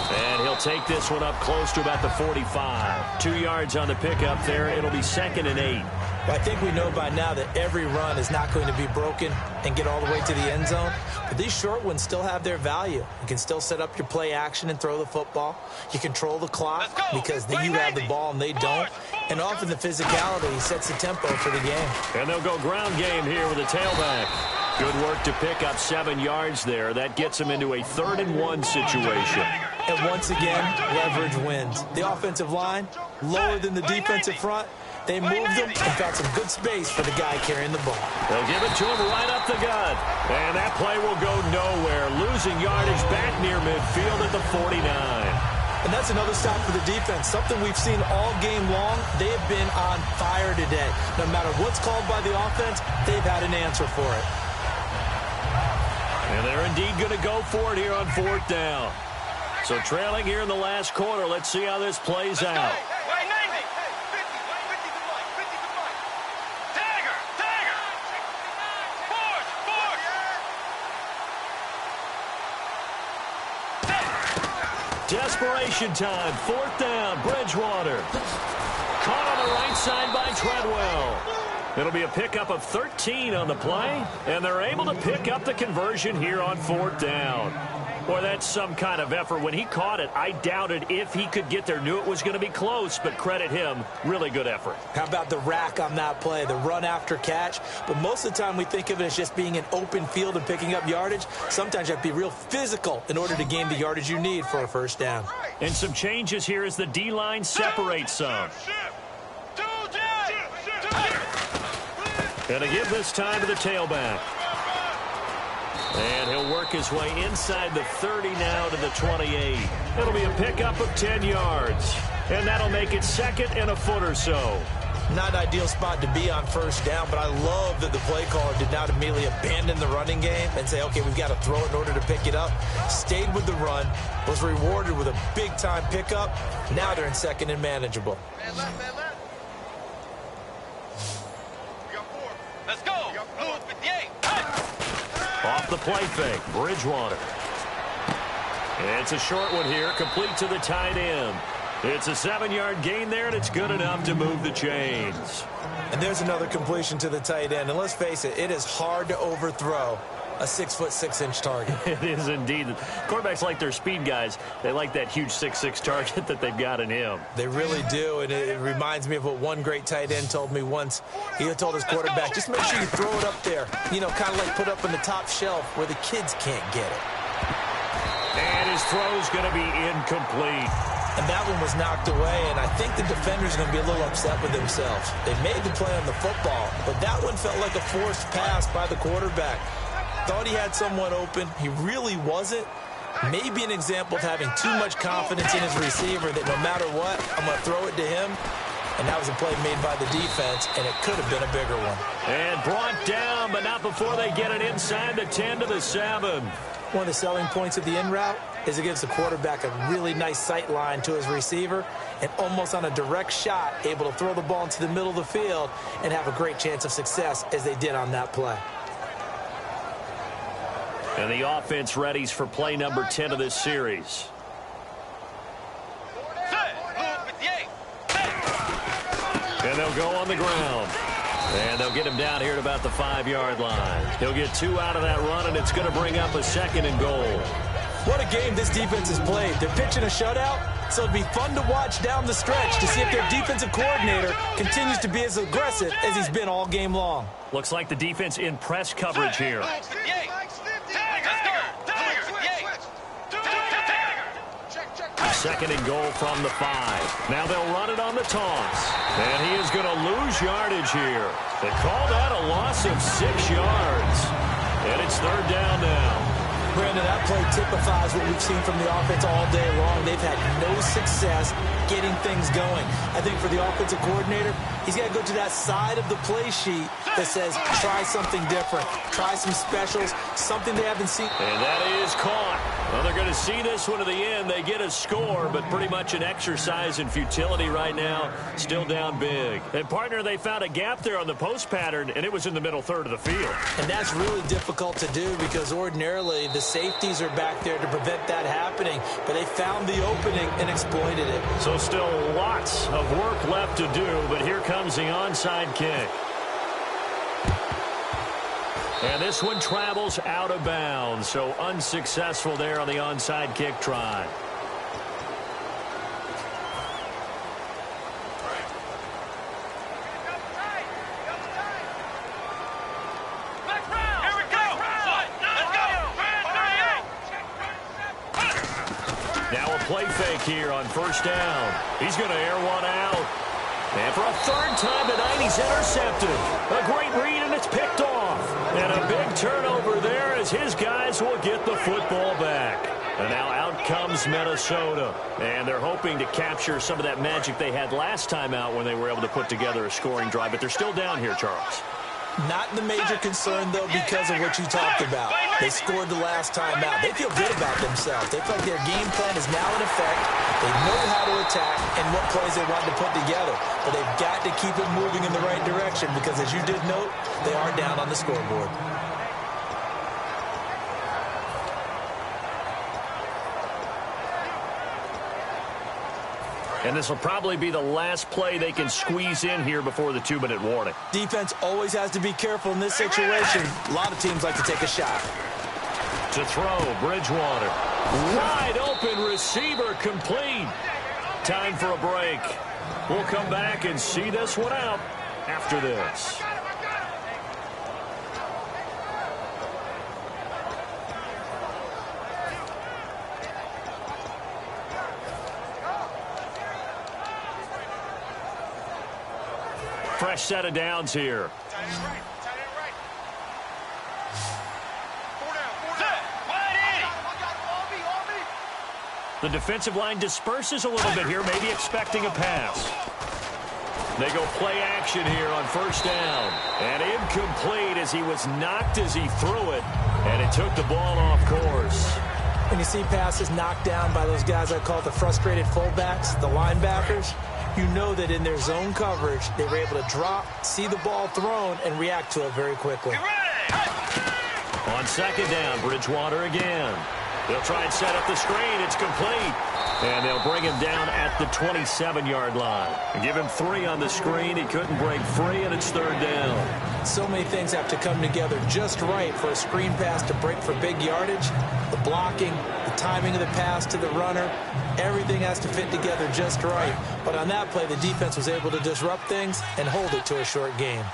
And he'll take this one up close to about the 45. 2 yards on the pickup there. It'll be 2nd and 8. Well, I think we know by now that every run is not going to be broken and get all the way to the end zone. But these short ones still have their value. You can still set up your play action and throw the football. You control the clock because you have the ball and they don't. And often the physicality sets the tempo for the game. And they'll go ground game here with a tailback. Good work to pick up 7 yards there. That gets them into a 3rd and 1 situation. And once again, leverage wins. The offensive line, lower than the defensive front. They moved them and found some good space for the guy carrying the ball. They'll give it to him right up the gut. And that play will go nowhere. Losing yardage back near midfield at the 49. And that's another stop for the defense. Something we've seen all game long. They have been on fire today. No matter what's called by the offense, they've had an answer for it. And they're indeed going to go for it here on 4th down. So trailing here in the last quarter. Let's see how this plays out. Desperation time. 4th down. Bridgewater. Caught on the right side by Treadwell. It'll be a pickup of 13 on the play, and they're able to pick up the conversion here on 4th down. Boy, that's some kind of effort. When he caught it, I doubted if he could get there. Knew it was going to be close, but credit him. Really good effort. How about the rack on that play, the run after catch? But most of the time we think of it as just being an open field and picking up yardage. Sometimes you have to be real physical in order to gain the yardage you need for a 1st down. And some changes here as the D-line separates some. Going to give this time to the tailback. And he'll work his way inside the 30 now to the 28. It'll be a pickup of 10 yards. And that'll make it 2nd and a foot or so. Not an ideal spot to be on 1st down, but I love that the play caller did not immediately abandon the running game and say, okay, we've got to throw it in order to pick it up. Stayed with the run, was rewarded with a big-time pickup. Now they're in 2nd and manageable. Let's go. Blue 58. Off the play fake, Bridgewater. And it's a short one here, complete to the tight end. It's a 7-yard gain there, and it's good enough to move the chains. And there's another completion to the tight end. And let's face it, it is hard to overthrow a 6'6" target. It is indeed. Quarterbacks like their speed guys. They like that huge 6'6" target that they've got in him. They really do, and it reminds me of what one great tight end told me once. He told his quarterback, just make sure you throw it up there, you know, kind of like put up on the top shelf where the kids can't get it. And his throw's going to be incomplete. And that one was knocked away, and I think the defender's going to be a little upset with themselves. They made the play on the football, but that one felt like a forced pass by the quarterback. Thought he had someone open. He really wasn't. Maybe an example of having too much confidence in his receiver that no matter what, I'm going to throw it to him. And that was a play made by the defense, and it could have been a bigger one. And brought down, but not before they get it inside the 10 to the 7. One of the selling points of the in route is it gives the quarterback a really nice sight line to his receiver and almost on a direct shot able to throw the ball into the middle of the field and have a great chance of success as they did on that play. And the offense readies for play number 10 of this series. And they'll go on the ground. And they'll get him down here at about the 5-yard line. He'll get 2 out of that run, and it's going to bring up a 2nd and goal. What a game this defense has played. They're pitching a shutout, so it'll be fun to watch down the stretch to see if their defensive coordinator continues to be as aggressive as he's been all game long. Looks like the defense in press coverage here. Second and goal from the 5. Now they'll run it on the toss. And he is going to lose yardage here. They call that a loss of 6 yards. And it's 3rd down now. Brandon, that play typifies what we've seen from the offense all day long. They've had no success getting things going. I think for the offensive coordinator, he's got to go to that side of the play sheet that says, try something different, try some specials, something they haven't seen. And that is caught. Well, they're going to see this one to the end. They get a score, but pretty much an exercise in futility right now. Still down big. And, partner, they found a gap there on the post pattern, and it was in the middle third of the field. And that's really difficult to do because ordinarily the safeties are back there to prevent that happening, but they found the opening and exploited it. So still lots of work left to do, but here comes the onside kick. And this one travels out of bounds, so unsuccessful there on the onside kick try. Now a play fake here on first down. He's going to air one out. And for a third time tonight, he's intercepted. A great read, and it's picked off. And a big turnover there as his guys will get the football back. And now out comes Minnesota. And they're hoping to capture some of that magic they had last time out when they were able to put together a scoring drive. But they're still down here, Charles. Not the major concern, though, because of what you talked about. They scored the last time out. They feel good about themselves. They feel like their game plan is now in effect. They know how to attack and what plays they want to put together. But they've got to keep it moving in the right direction because, as you did note, they are down on the scoreboard. And this will probably be the last play they can squeeze in here before the 2-minute warning. Defense always has to be careful in this situation. A lot of teams like to take a shot. To throw, Bridgewater. Wide open receiver, complete. Time for a break. We'll come back and see this one out after this. Fresh set of downs here. The defensive line disperses a little bit here, maybe expecting a pass. They go play action here on first down. And incomplete as he was knocked as he threw it. And it took the ball off course. When you see passes knocked down by those guys I call the frustrated fullbacks, the linebackers, you know that in their zone coverage, they were able to drop, see the ball thrown, and react to it very quickly. On second down, Bridgewater again. They'll try and set up the screen. It's complete. And they'll bring him down at the 27-yard line. Give him 3 on the screen. He couldn't break free, and it's third down. So many things have to come together just right for a screen pass to break for big yardage. The blocking, the timing of the pass to the runner, everything has to fit together just right. But on that play, the defense was able to disrupt things and hold it to a short game.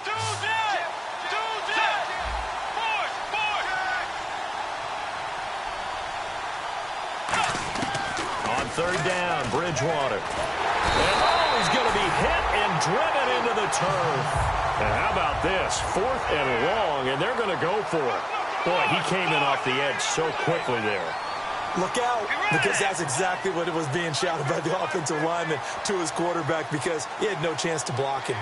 On third down, Bridgewater. And he's going to be hit and driven into the turf. And how about this? 4th and long, and they're going to go for it. Boy, he came in off the edge so quickly there. Look out, because that's exactly what it was being shouted by the offensive lineman to his quarterback because he had no chance to block him.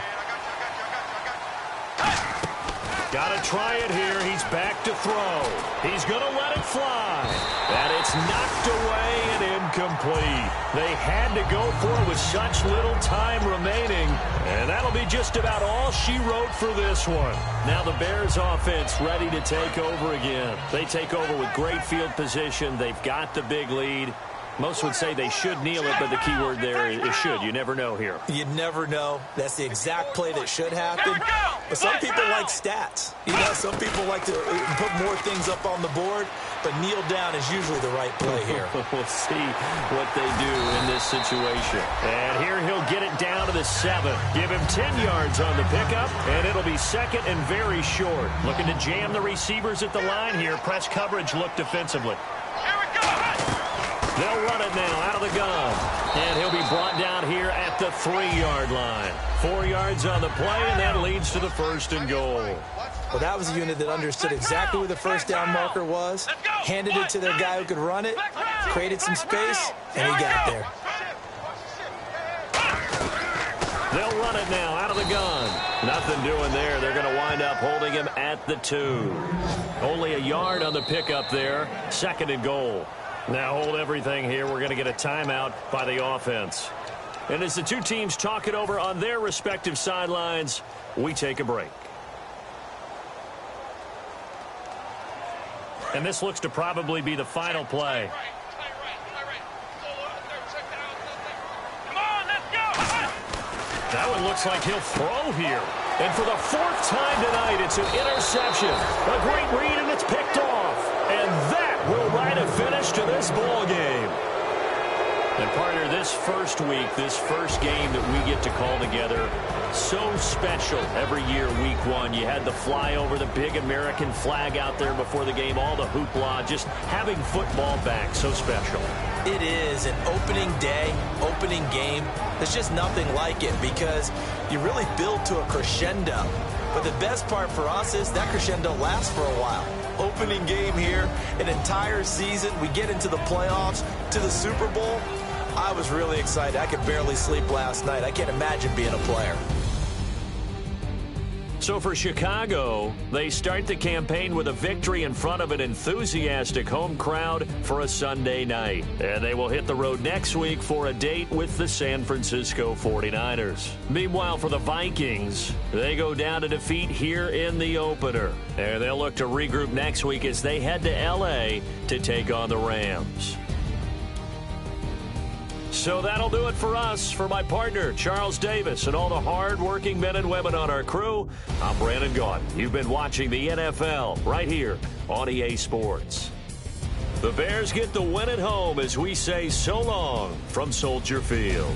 Got to try it here. He's back to throw. He's going to let it fly. And it's knocked away and incomplete. They had to go for it with such little time remaining. And that'll be just about all she wrote for this one. Now the Bears offense ready to take over again. They take over with great field position. They've got the big lead. Most would say they should kneel it, but the key word there is should. You never know here. You never know. That's the exact play that should happen. But some people like stats. You know, some people like to put more things up on the board, but kneel down is usually the right play here. We'll see what they do in this situation. And here he'll get it down to the 7. Give him 10 yards on the pickup, and it'll be second and very short. Looking to jam the receivers at the line here. Press coverage look defensively. Here we go. They'll run it now out of the gun. And he'll be brought down here at the 3-yard line. 4 yards on the play, and that leads to the 1st and goal. Well, that was a unit that understood exactly where the first down marker was, handed it to their guy who could run it, created some space, and he got there. They'll run it now out of the gun. Nothing doing there. They're going to wind up holding him at the 2. Only a yard on the pickup there. 2nd and goal. Now hold everything here. We're going to get a timeout by the offense. And as the two teams talk it over on their respective sidelines, we take a break. And this looks to probably be the final play. That one looks like he'll throw here. And for the fourth time tonight, it's an interception. A great read, and it's picked off. And that will write a finish to this ball game. And partner, this first week, this first game that we get to call together, so special every year, week one. You had the flyover, the big American flag out there before the game, all the hoopla, just having football back, so special. It is an opening day, opening game. There's just nothing like it because you really build to a crescendo. But the best part for us is that crescendo lasts for a while. Opening game here, an entire season. We get into the playoffs, to the Super Bowl. I was really excited. I could barely sleep last night. I can't imagine being a player. So for Chicago, they start the campaign with a victory in front of an enthusiastic home crowd for a Sunday night. And they will hit the road next week for a date with the San Francisco 49ers. Meanwhile, for the Vikings, they go down to defeat here in the opener. And they'll look to regroup next week as they head to L.A. to take on the Rams. So that'll do it for us. For my partner, Charles Davis, and all the hard-working men and women on our crew, I'm Brandon Gaudin. You've been watching the NFL right here on EA Sports. The Bears get the win at home as we say so long from Soldier Field.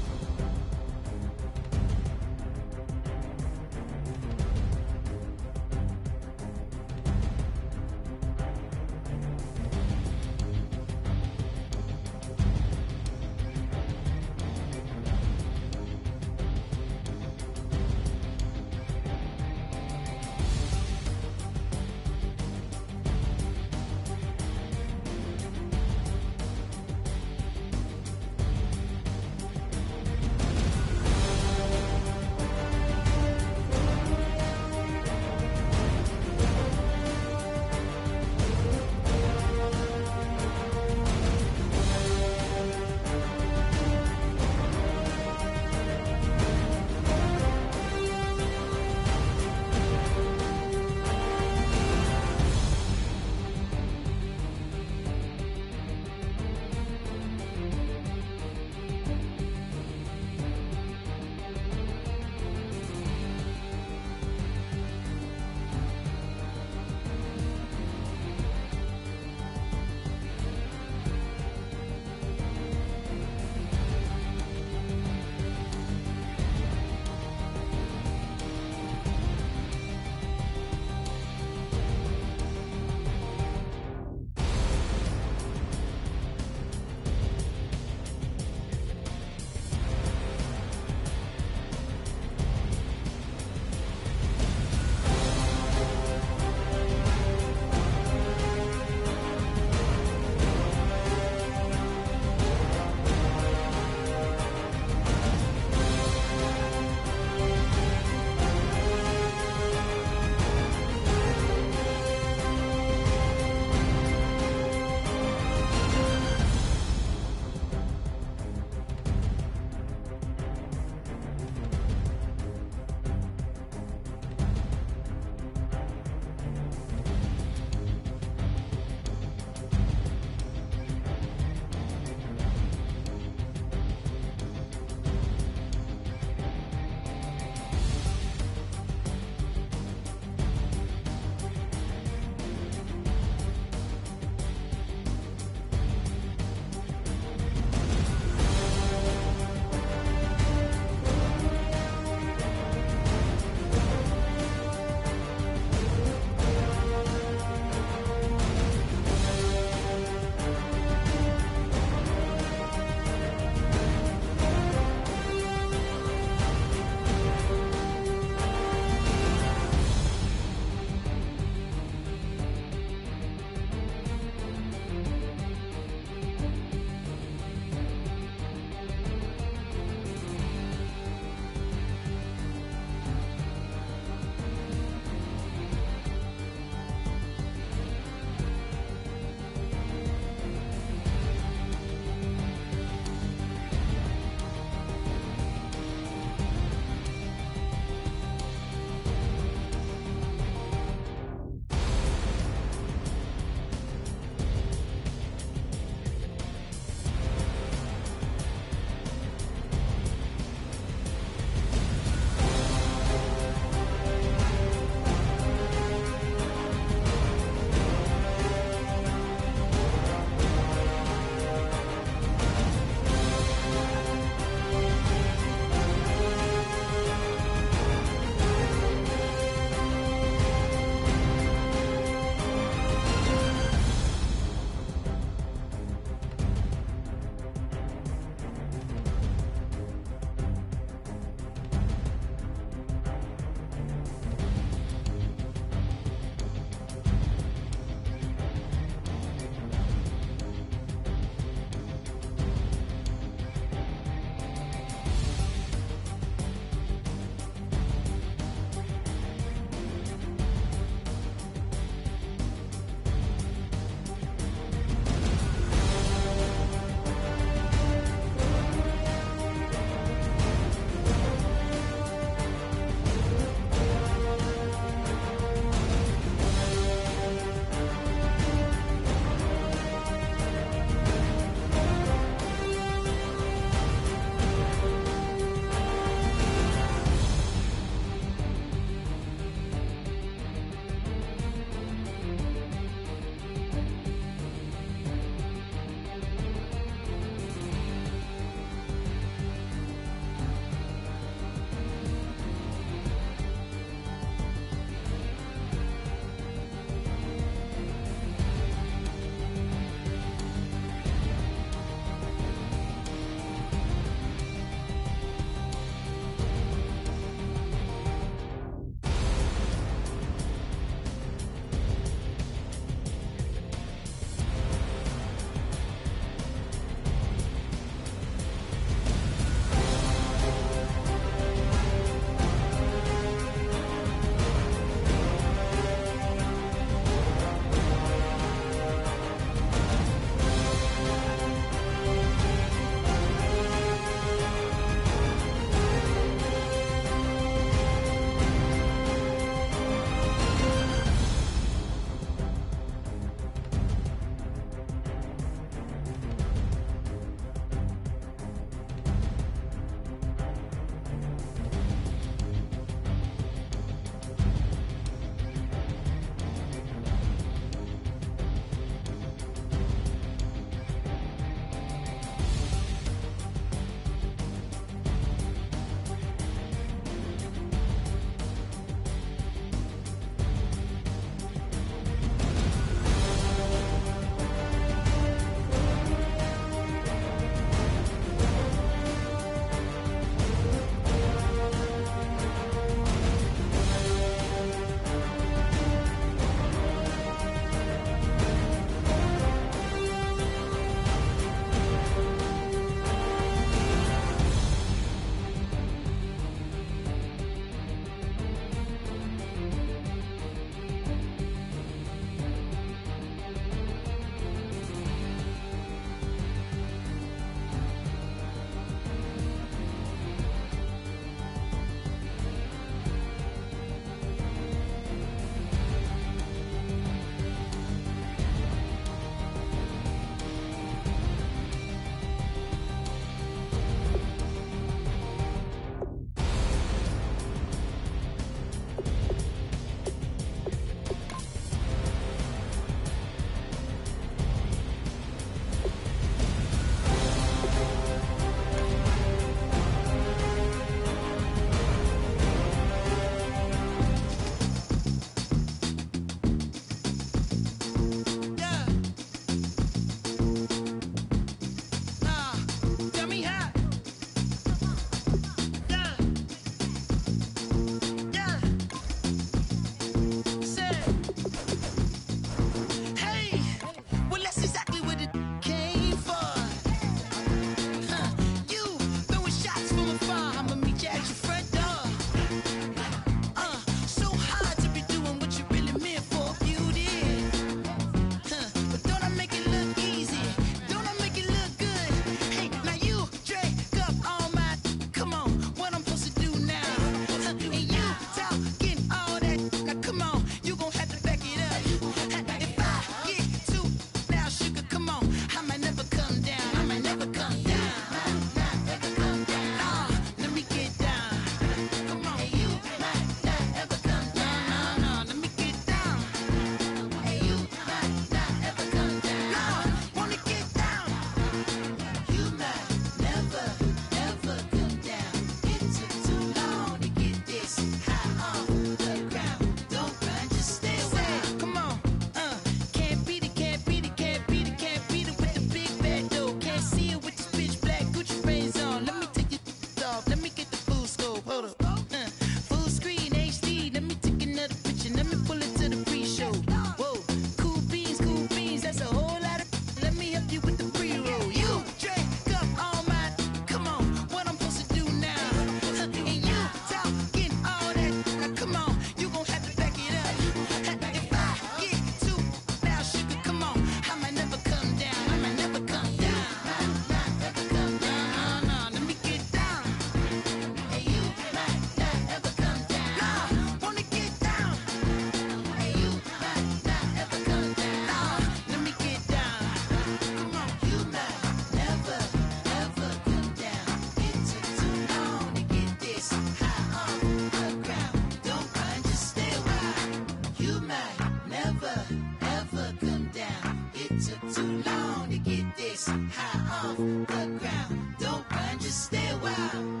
the ground. Don't run, just stay a while.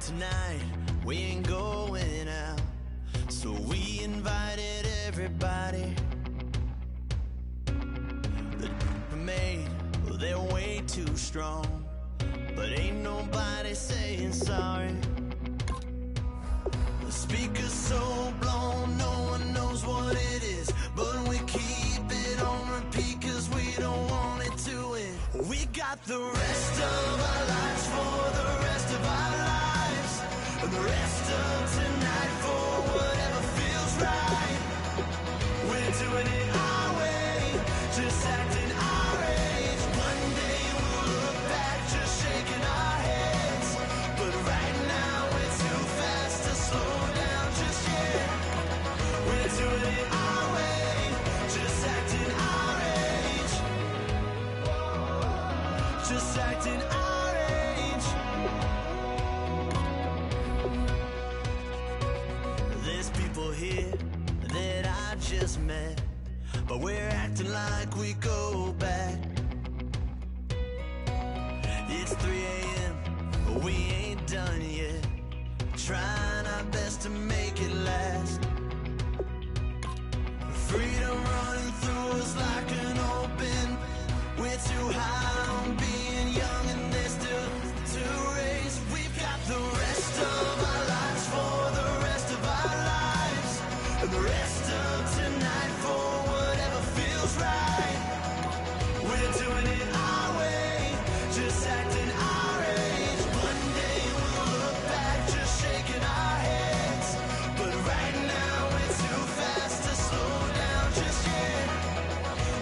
Tonight we ain't going out, so we invited everybody. The made, well, they're way too strong, but ain't nobody saying sorry. The speaker's so blown, no one knows what it is, but we keep it on repeat cause we don't want it to end. We got the rest of our lives for the rest of our lives. The rest of tonight for whatever feels right. We're doing it our way, just acting our age. One day we'll look back just shaking our heads, but right now we're too fast to slow down just yet. We're doing it our way, just acting our age. Just acting our age. Here that I just met, but we're acting like we go back. It's 3 a.m., but we ain't done yet, trying our best to make it last. Freedom running through us like an open. We're too high on being young and there's still to race. We've got the rest of our lives for the rest of our lives. The rest of tonight for whatever feels right. We're doing it our way, just acting our age. One day we'll look back just shaking our heads, but right now we're too fast to slow down just yet.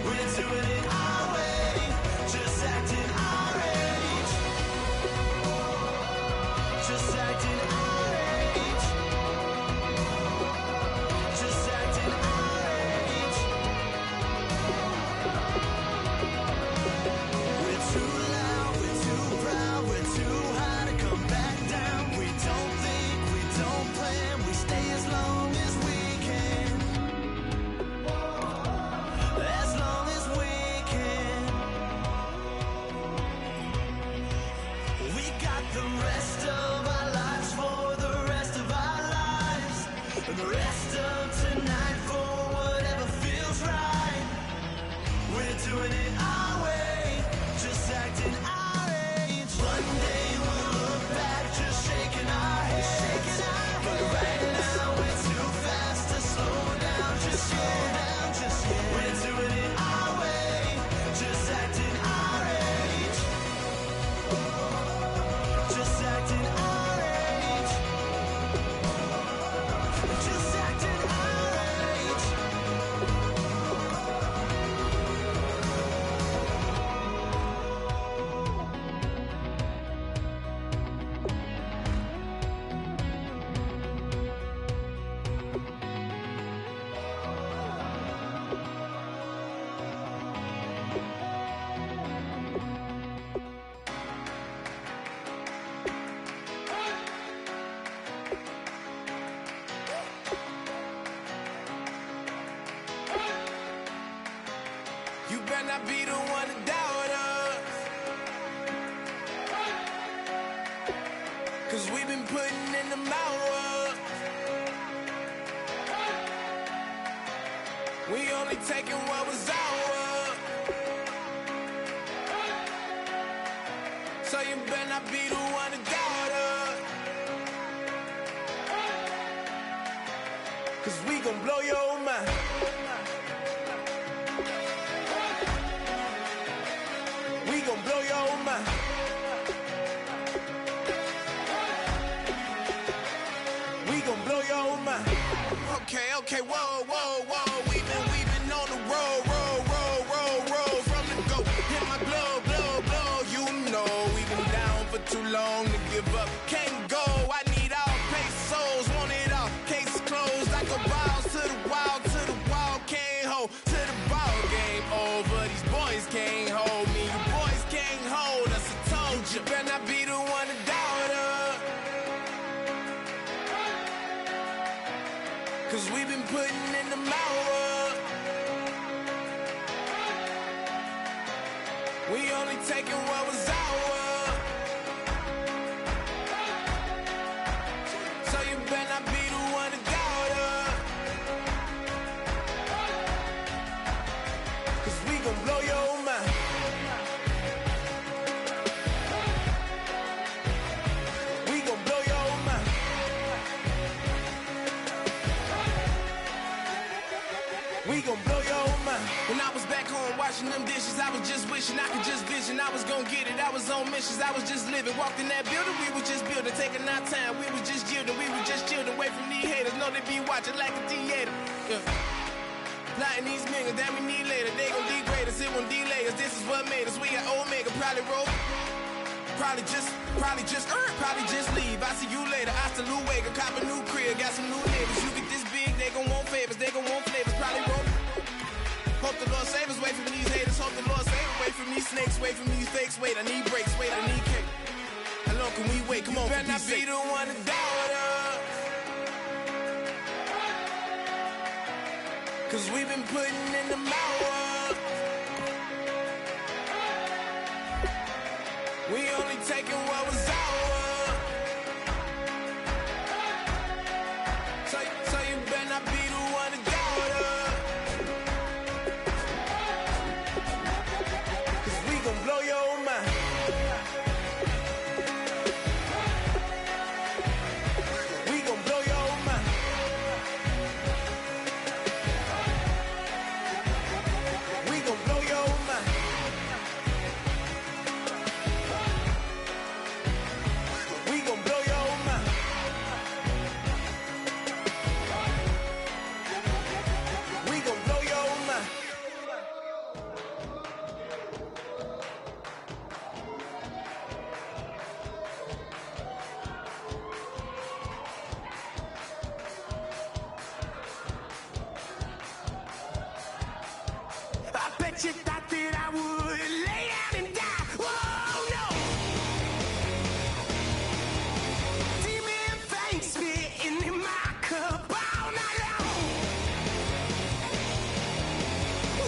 We're doing it our way, just acting our age. Just acting our age. Just acting our age. We're too loud, we're too proud, we're too high to come back down. We don't think, we don't plan, we stay as long as we can. As long as we can. We got the rest of our lives for the rest of our lives. The rest of tonight for whatever feels right. We're doing it our way, just acting our age. One day we'll look back just shaking our heads, but right now we're too fast to slow down just yet. We're doing it our way, just acting our age. Just acting our age. Just acting our age. You better not be the one to doubt us, cause we've been putting in the hours. We only taking what was ours, so you better not be the one to doubt us, cause we gon' blow your mind. We gon' blow your mind. We gon' blow your mind. Okay, whoa, whoa, whoa. We've been on the road, from the go. Hit my blow. You know we've been down for too long to give up. Can't go. I need all pace 'cause we've been putting in the hours. We only taking what was ours. So you better not be the one to doubt us, 'cause we gon' blow your mind. We gon' blow your mind. We gon' blow your mind. When I was back home washing them dishes, I was just wishing I could just vision. I was gon' get it, I was on missions, I was just living. Walked in that building, we was just building, taking our time. We was just yielding, we was just chilling. Away from these haters, know they be watching like a theater. Yeah. Plotting these niggas that we need later. They gon' degrade us, it won't delay us. This is what made us. We got Omega, probably roll. Probably just leave. I see you later. I still Luega, cop a new crib, got some new neighbors. You get this big, they gon' want favors, they gon' want flavors. Probably roll. Hope the Lord save us, wait from these haters. Hope the Lord save us, wait from these snakes, wait from these fakes. Wait, I need breaks, wait, I need cake. How long can we wait? Come on, better not be the one to doubt us, 'cause we've been putting in the hours. We only taking what was ours. So you better not be the one to doubt us, 'cause we gon' blow your mind. We gon' blow your mind. We gon' blow your mind. We gon' blow your mind. We gon' blow your mind. I bet you thought that I would lay down and die. Whoa, no. Demon face spitting in my cup all night long.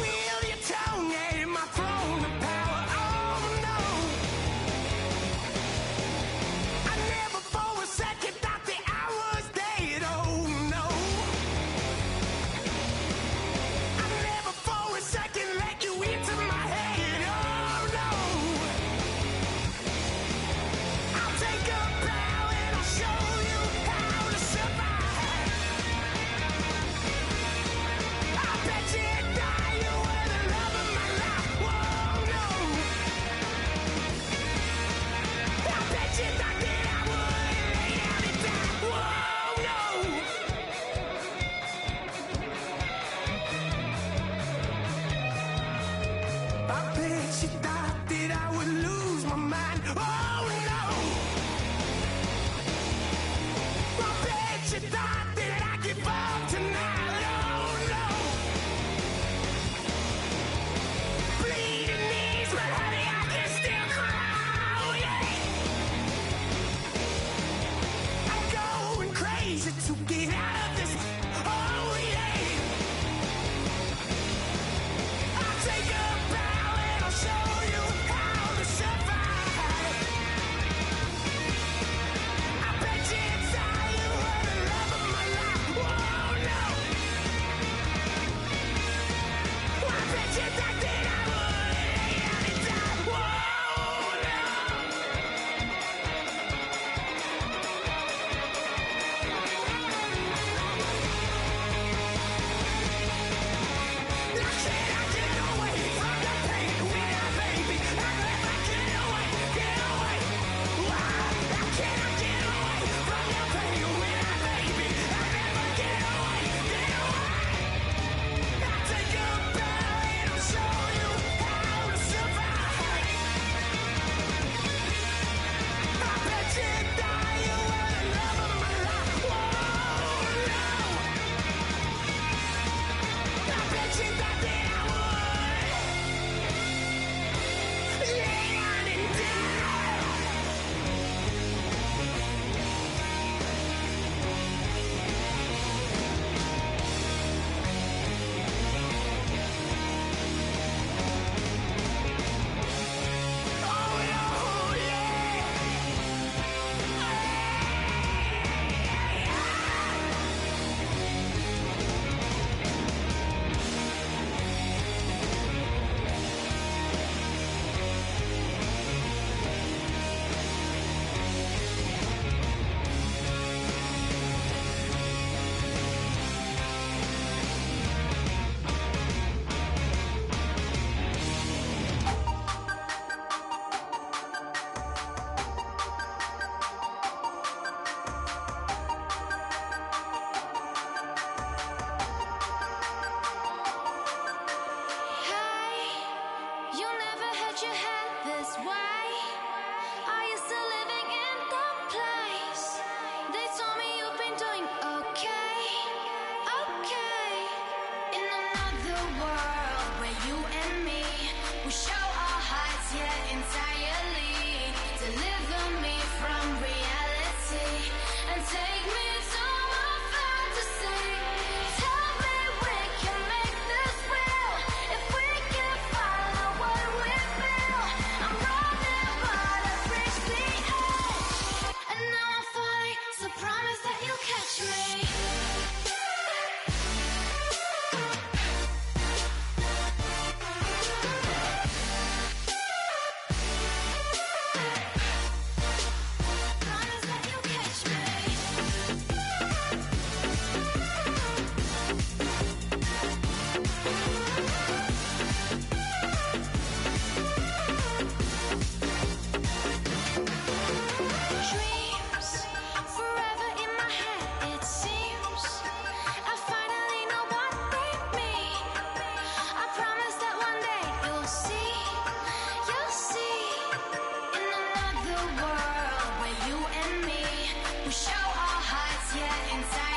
Wheel your tongue at my throne of power. Oh no. I never for a second thought that I was dead. Oh no. I never for a second let you into my head. Oh no. I'll take a bow and I'll show you how to survive. I bet you die, you were the love of my life. Whoa, no. I bet you thought that I would lay down and die. Whoa, no. I bet you thought that I would lose my mind. Oh no. I bet you thought that I'd give up tonight. Oh no. Bleeding knees, but honey, I can still cry. Oh yeah. I'm going crazy to get out of this. Oh yeah. I'll take a bow and I'll show you how to survive. I bet you die, you were the love of my life. Whoa, no. I bet you thought that I would lay down and die. Whoa, no. Yeah, inside.